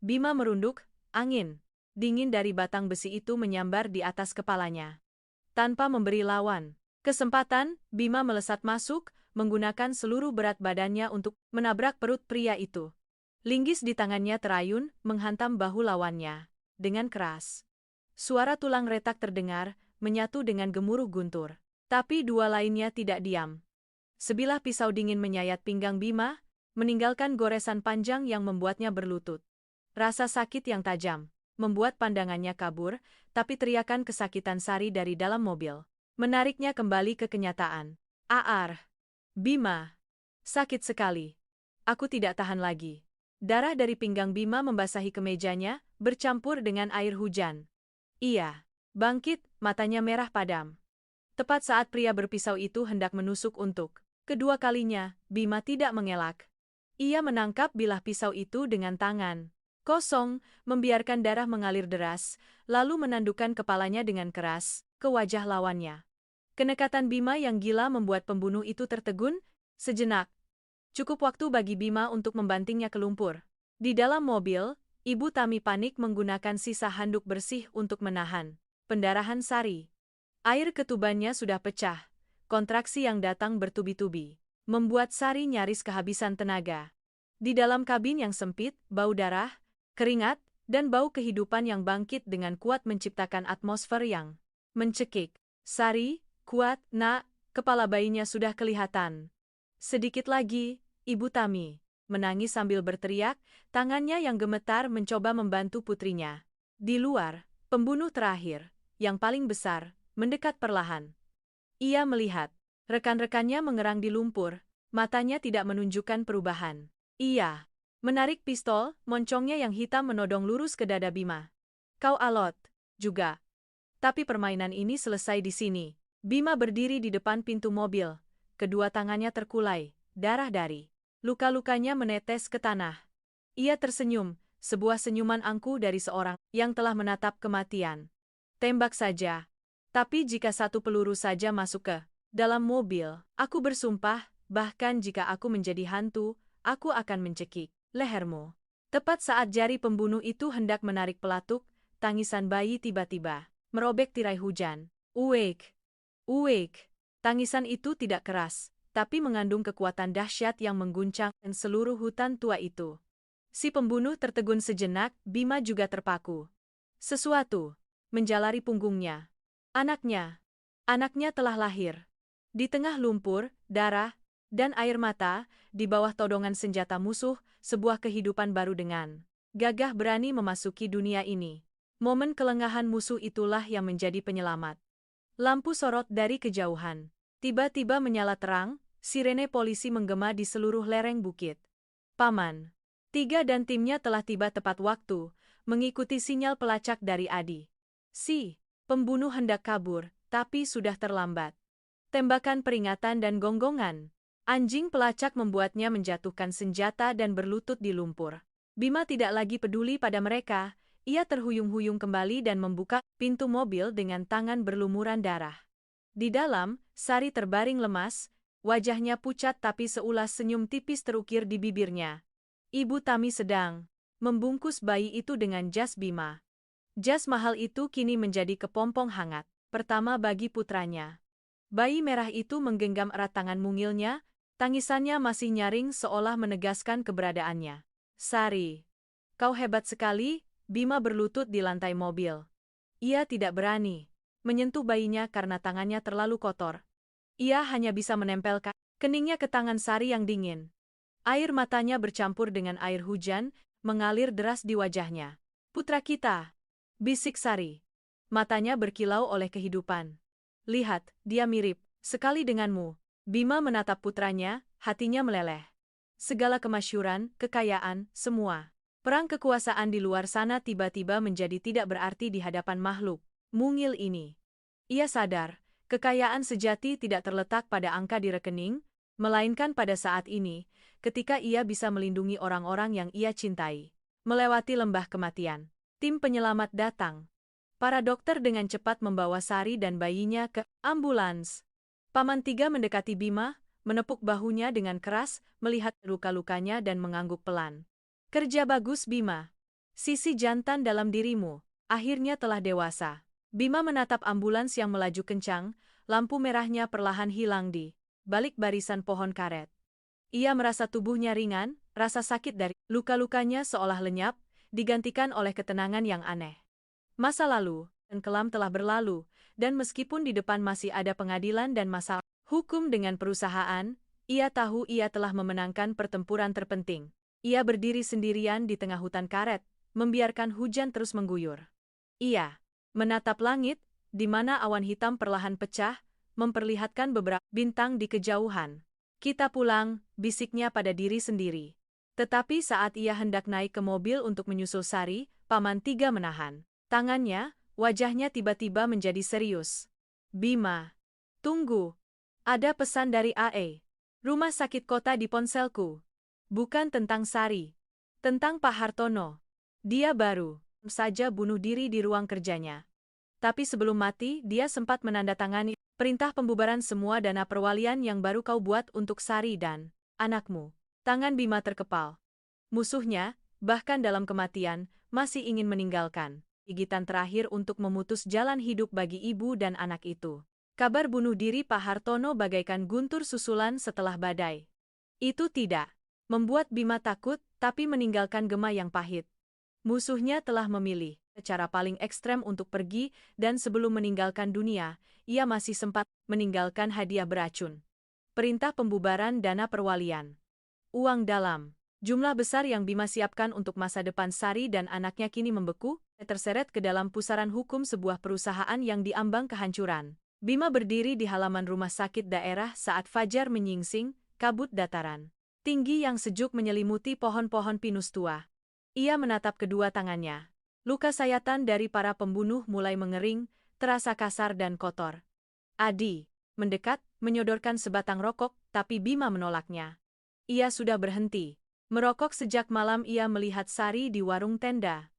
Bima merunduk, angin dingin dari batang besi itu menyambar di atas kepalanya. Tanpa memberi lawan kesempatan, Bima melesat masuk, menggunakan seluruh berat badannya untuk menabrak perut pria itu. Linggis di tangannya terayun, menghantam bahu lawannya dengan keras. Suara tulang retak terdengar, menyatu dengan gemuruh guntur. Tapi 2 lainnya tidak diam. Sebilah pisau dingin menyayat pinggang Bima, meninggalkan goresan panjang yang membuatnya berlutut. Rasa sakit yang tajam membuat pandangannya kabur, tapi teriakan kesakitan Sari dari dalam mobil menariknya kembali ke kenyataan. Aar. Bima. Sakit sekali. Aku tidak tahan lagi. Darah dari pinggang Bima membasahi kemejanya, bercampur dengan air hujan. Ia bangkit, matanya merah padam. Tepat saat pria berpisau itu hendak menusuk untuk kedua kalinya, Bima tidak mengelak. Ia menangkap bilah pisau itu dengan tangan kosong, membiarkan darah mengalir deras, lalu menandukkan kepalanya dengan keras ke wajah lawannya. Kenekatan Bima yang gila membuat pembunuh itu tertegun sejenak. Cukup waktu bagi Bima untuk membantingnya ke lumpur. Di dalam mobil, Ibu Tami panik menggunakan sisa handuk bersih untuk menahan pendarahan Sari. Air ketubannya sudah pecah, kontraksi yang datang bertubi-tubi membuat Sari nyaris kehabisan tenaga. Di dalam kabin yang sempit, bau darah, keringat, dan bau kehidupan yang bangkit dengan kuat menciptakan atmosfer yang mencekik. Sari, kuat, nak, kepala bayinya sudah kelihatan. Sedikit lagi, Ibu Tami, menangis sambil berteriak, tangannya yang gemetar mencoba membantu putrinya. Di luar, pembunuh terakhir, yang paling besar, mendekat perlahan. Ia melihat rekan-rekannya mengerang di lumpur, matanya tidak menunjukkan perubahan. Ia menarik pistol, moncongnya yang hitam menodong lurus ke dada Bima. Kau alot, juga. Tapi permainan ini selesai di sini. Bima berdiri di depan pintu mobil, kedua tangannya terkulai, darah dari luka-lukanya menetes ke tanah. Ia tersenyum, sebuah senyuman angkuh dari seorang yang telah menatap kematian. Tembak saja. Tapi jika satu peluru saja masuk ke dalam mobil, aku bersumpah, bahkan jika aku menjadi hantu, aku akan mencekik lehermu. Tepat saat jari pembunuh itu hendak menarik pelatuk, tangisan bayi tiba-tiba merobek tirai hujan. Uwek! Uwek! Tangisan itu tidak keras, tapi mengandung kekuatan dahsyat yang mengguncang seluruh hutan tua itu. Si pembunuh tertegun sejenak, Bima juga terpaku. Sesuatu menjalari punggungnya. Anaknya telah lahir. Di tengah lumpur, darah, dan air mata, di bawah todongan senjata musuh, sebuah kehidupan baru dengan gagah berani memasuki dunia ini. Momen kelengahan musuh itulah yang menjadi penyelamat. Lampu sorot dari kejauhan tiba-tiba menyala terang, sirene polisi menggema di seluruh lereng bukit. Paman Tiga dan timnya telah tiba tepat waktu, mengikuti sinyal pelacak dari Adi. Si pembunuh hendak kabur, tapi sudah terlambat. Tembakan peringatan dan gonggongan anjing pelacak membuatnya menjatuhkan senjata dan berlutut di lumpur. Bima tidak lagi peduli pada mereka, ia terhuyung-huyung kembali dan membuka pintu mobil dengan tangan berlumuran darah. Di dalam, Sari terbaring lemas, wajahnya pucat tapi seulas senyum tipis terukir di bibirnya. Ibu Tami sedang membungkus bayi itu dengan jas Bima. Jas mahal itu kini menjadi kepompong hangat, pertama bagi putranya. Bayi merah itu menggenggam erat tangan mungilnya, tangisannya masih nyaring seolah menegaskan keberadaannya. Sari, kau hebat sekali, Bima berlutut di lantai mobil. Ia tidak berani menyentuh bayinya karena tangannya terlalu kotor. Ia hanya bisa menempelkan keningnya ke tangan Sari yang dingin. Air matanya bercampur dengan air hujan, mengalir deras di wajahnya. Putra kita, bisik Sari. Matanya berkilau oleh kehidupan. Lihat, dia mirip sekali denganmu. Bima menatap putranya, hatinya meleleh. Segala kemasyhuran, kekayaan, semua perang kekuasaan di luar sana tiba-tiba menjadi tidak berarti di hadapan makhluk mungil ini. Ia sadar, kekayaan sejati tidak terletak pada angka di rekening, melainkan pada saat ini, ketika ia bisa melindungi orang-orang yang ia cintai. Melewati lembah kematian, tim penyelamat datang. Para dokter dengan cepat membawa Sari dan bayinya ke ambulans. Paman Tiga mendekati Bima, menepuk bahunya dengan keras, melihat luka-lukanya dan mengangguk pelan. Kerja bagus Bima. Sisi jantan dalam dirimu, akhirnya telah dewasa. Bima menatap ambulans yang melaju kencang, lampu merahnya perlahan hilang di balik barisan pohon karet. Ia merasa tubuhnya ringan, rasa sakit dari luka-lukanya seolah lenyap, digantikan oleh ketenangan yang aneh. Masa lalu dan kelam telah berlalu, dan meskipun di depan masih ada pengadilan dan masalah hukum dengan perusahaan, ia tahu ia telah memenangkan pertempuran terpenting. Ia berdiri sendirian di tengah hutan karet, membiarkan hujan terus mengguyur. Ia menatap langit, di mana awan hitam perlahan pecah, memperlihatkan beberapa bintang di kejauhan. Kita pulang, bisiknya pada diri sendiri. Tetapi saat ia hendak naik ke mobil untuk menyusul Sari, Paman Tiga menahan tangannya, wajahnya tiba-tiba menjadi serius. Bima, tunggu. Ada pesan dari AE. Rumah sakit kota di ponselku. Bukan tentang Sari. Tentang Pak Hartono. Dia baru saja bunuh diri di ruang kerjanya. Tapi sebelum mati, dia sempat menandatangani perintah pembubaran semua dana perwalian yang baru kau buat untuk Sari dan anakmu. Tangan Bima terkepal. Musuhnya, bahkan dalam kematian, masih ingin meninggalkan gigitan terakhir untuk memutus jalan hidup bagi ibu dan anak itu. Kabar bunuh diri Pak Hartono bagaikan guntur susulan setelah badai. Itu tidak membuat Bima takut, tapi meninggalkan gema yang pahit. Musuhnya telah memilih cara paling ekstrem untuk pergi, dan sebelum meninggalkan dunia, ia masih sempat meninggalkan hadiah beracun. Perintah pembubaran dana perwalian. Uang dalam jumlah besar yang Bima siapkan untuk masa depan Sari dan anaknya kini membeku, terseret ke dalam pusaran hukum sebuah perusahaan yang diambang kehancuran. Bima berdiri di halaman rumah sakit daerah saat fajar menyingsing, kabut dataran tinggi yang sejuk menyelimuti pohon-pohon pinus tua. Ia menatap kedua tangannya. Luka sayatan dari para pembunuh mulai mengering, terasa kasar dan kotor. Adi mendekat, menyodorkan sebatang rokok, tapi Bima menolaknya. Ia sudah berhenti merokok sejak malam ia melihat Sari di warung tenda.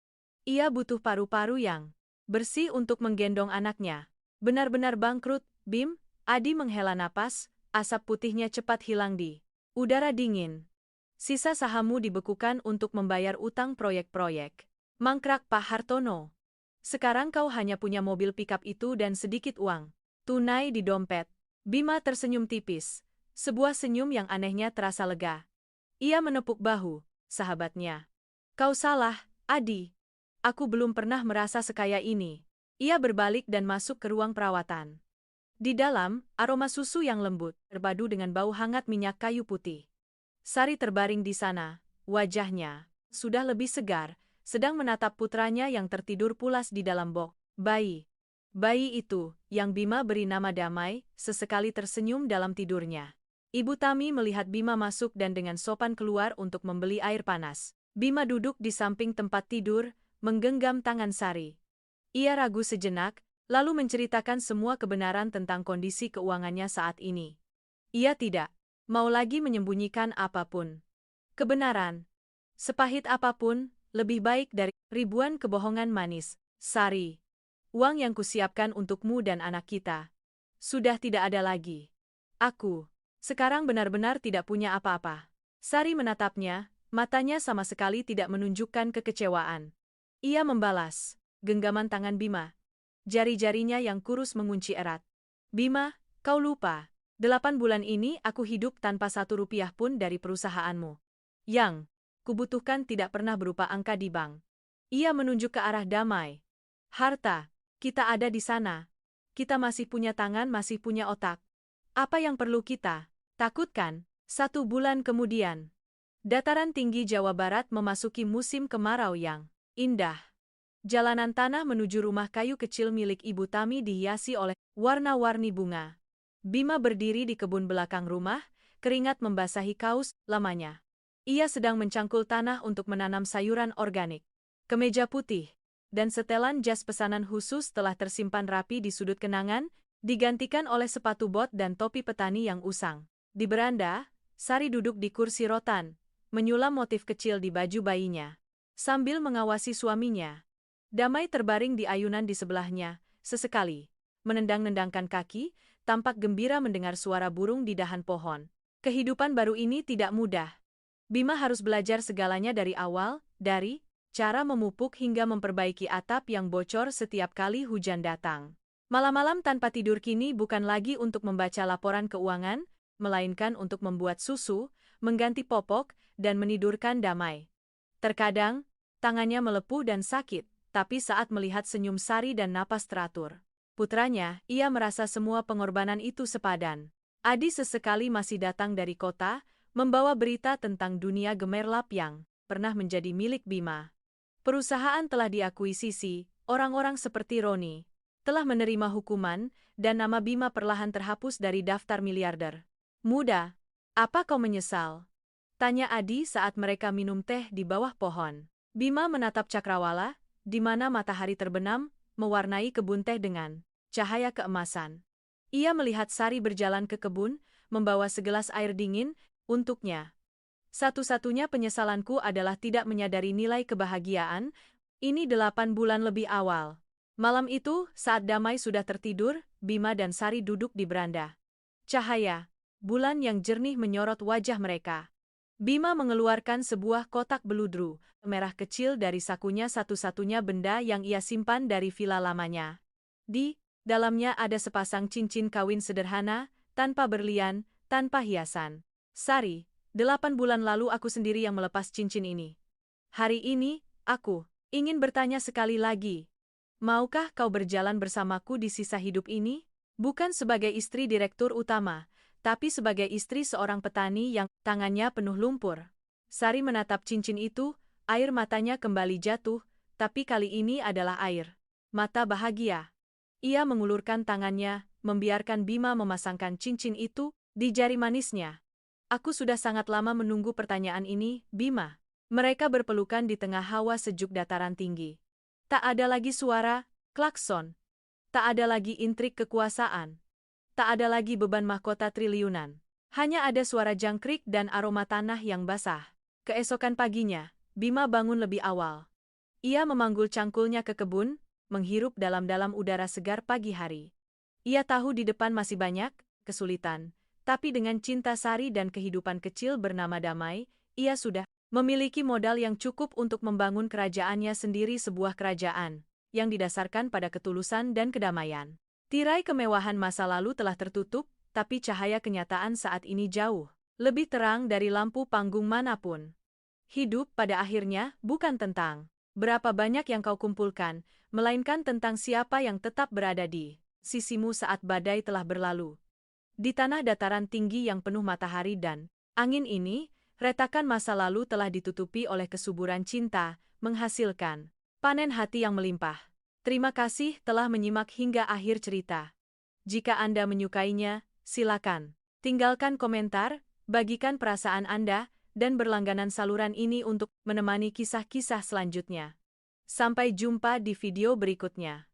Ia butuh paru-paru yang bersih untuk menggendong anaknya. Benar-benar bangkrut, Bim. Adi menghela napas, asap putihnya cepat hilang di udara dingin. Sisa sahammu dibekukan untuk membayar utang proyek-proyek mangkrak Pak Hartono. Sekarang kau hanya punya mobil pikap itu dan sedikit uang tunai di dompet. Bima tersenyum tipis, sebuah senyum yang anehnya terasa lega. Ia menepuk bahu sahabatnya. Kau salah, Adi. Aku belum pernah merasa sekaya ini. Ia berbalik dan masuk ke ruang perawatan. Di dalam, aroma susu yang lembut terpadu dengan bau hangat minyak kayu putih. Sari terbaring di sana, wajahnya sudah lebih segar, sedang menatap putranya yang tertidur pulas di dalam box bayi. Bayi itu, yang Bima beri nama Damai, sesekali tersenyum dalam tidurnya. Ibu Tami melihat Bima masuk dan dengan sopan keluar untuk membeli air panas. Bima duduk di samping tempat tidur, menggenggam tangan Sari. Ia ragu sejenak, lalu menceritakan semua kebenaran tentang kondisi keuangannya saat ini. Ia tidak mau lagi menyembunyikan apapun. Kebenaran, sepahit apapun, lebih baik dari ribuan kebohongan manis. Sari, uang yang kusiapkan untukmu dan anak kita sudah tidak ada lagi. Aku sekarang benar-benar tidak punya apa-apa. Sari menatapnya, matanya sama sekali tidak menunjukkan kekecewaan. Ia membalas genggaman tangan Bima. Jari-jarinya yang kurus mengunci erat. Bima, kau lupa. 8 bulan ini aku hidup tanpa 1 rupiah pun dari perusahaanmu. Yang kubutuhkan tidak pernah berupa angka di bank. Ia menunjuk ke arah Damai. Harta, kita ada di sana. Kita masih punya tangan, masih punya otak. Apa yang perlu kita takutkan? 1 bulan kemudian, dataran tinggi Jawa Barat memasuki musim kemarau yang indah. Jalanan tanah menuju rumah kayu kecil milik Ibu Tami dihiasi oleh warna-warni bunga. Bima berdiri di kebun belakang rumah, keringat membasahi kaus lamanya. Ia sedang mencangkul tanah untuk menanam sayuran organik. Kemeja putih dan setelan jas pesanan khusus telah tersimpan rapi di sudut kenangan, digantikan oleh sepatu bot dan topi petani yang usang. Di beranda, Sari duduk di kursi rotan, menyulam motif kecil di baju bayinya, sambil mengawasi suaminya. Damai terbaring di ayunan di sebelahnya, sesekali menendang-nendangkan kaki, tampak gembira mendengar suara burung di dahan pohon. Kehidupan baru ini tidak mudah. Bima harus belajar segalanya dari awal, dari cara memupuk hingga memperbaiki atap yang bocor setiap kali hujan datang. Malam-malam tanpa tidur kini bukan lagi untuk membaca laporan keuangan, melainkan untuk membuat susu, mengganti popok, dan menidurkan Damai. Terkadang, tangannya melepuh dan sakit. Tapi saat melihat senyum Sari dan napas teratur putranya, ia merasa semua pengorbanan itu sepadan. Adi sesekali masih datang dari kota, membawa berita tentang dunia gemerlap yang pernah menjadi milik Bima. Perusahaan telah diakuisisi, orang-orang seperti Roni telah menerima hukuman, dan nama Bima perlahan terhapus dari daftar miliarder. Muda, apa kau menyesal? Tanya Adi saat mereka minum teh di bawah pohon. Bima menatap cakrawala, di mana matahari terbenam, mewarnai kebun teh dengan cahaya keemasan. Ia melihat Sari berjalan ke kebun, membawa segelas air dingin untuknya. Satu-satunya penyesalanku adalah tidak menyadari nilai kebahagiaan, ini 8 bulan lebih awal. Malam itu, saat Damai sudah tertidur, Bima dan Sari duduk di beranda. Cahaya bulan yang jernih menyorot wajah mereka. Bima mengeluarkan sebuah kotak beludru merah kecil dari sakunya, satu-satunya benda yang ia simpan dari villa lamanya. Di Dalamnya ada sepasang cincin kawin sederhana, tanpa berlian, tanpa hiasan. Sari, 8 bulan lalu aku sendiri yang melepas cincin ini. Hari ini, aku ingin bertanya sekali lagi. Maukah kau berjalan bersamaku di sisa hidup ini? Bukan sebagai istri direktur utama, tapi sebagai istri seorang petani yang tangannya penuh lumpur. Sari menatap cincin itu, air matanya kembali jatuh, tapi kali ini adalah air mata bahagia. Ia mengulurkan tangannya, membiarkan Bima memasangkan cincin itu di jari manisnya. Aku sudah sangat lama menunggu pertanyaan ini, Bima. Mereka berpelukan di tengah hawa sejuk dataran tinggi. Tak ada lagi suara klakson. Tak ada lagi intrik kekuasaan. Tak ada lagi beban mahkota triliunan. Hanya ada suara jangkrik dan aroma tanah yang basah. Keesokan paginya, Bima bangun lebih awal. Ia memanggul cangkulnya ke kebun, menghirup dalam-dalam udara segar pagi hari. Ia tahu di depan masih banyak kesulitan, tapi dengan cinta Sari dan kehidupan kecil bernama damai, ia sudah memiliki modal yang cukup untuk membangun kerajaannya sendiri, sebuah kerajaan yang didasarkan pada ketulusan dan kedamaian. Tirai kemewahan masa lalu telah tertutup, tapi cahaya kenyataan saat ini jauh lebih terang dari lampu panggung manapun. Hidup pada akhirnya bukan tentang berapa banyak yang kau kumpulkan, melainkan tentang siapa yang tetap berada di sisimu saat badai telah berlalu. Di tanah dataran tinggi yang penuh matahari dan angin ini, retakan masa lalu telah ditutupi oleh kesuburan cinta, menghasilkan panen hati yang melimpah. Terima kasih telah menyimak hingga akhir cerita. Jika Anda menyukainya, silakan tinggalkan komentar, bagikan perasaan Anda, dan berlangganan saluran ini untuk menemani kisah-kisah selanjutnya. Sampai jumpa di video berikutnya.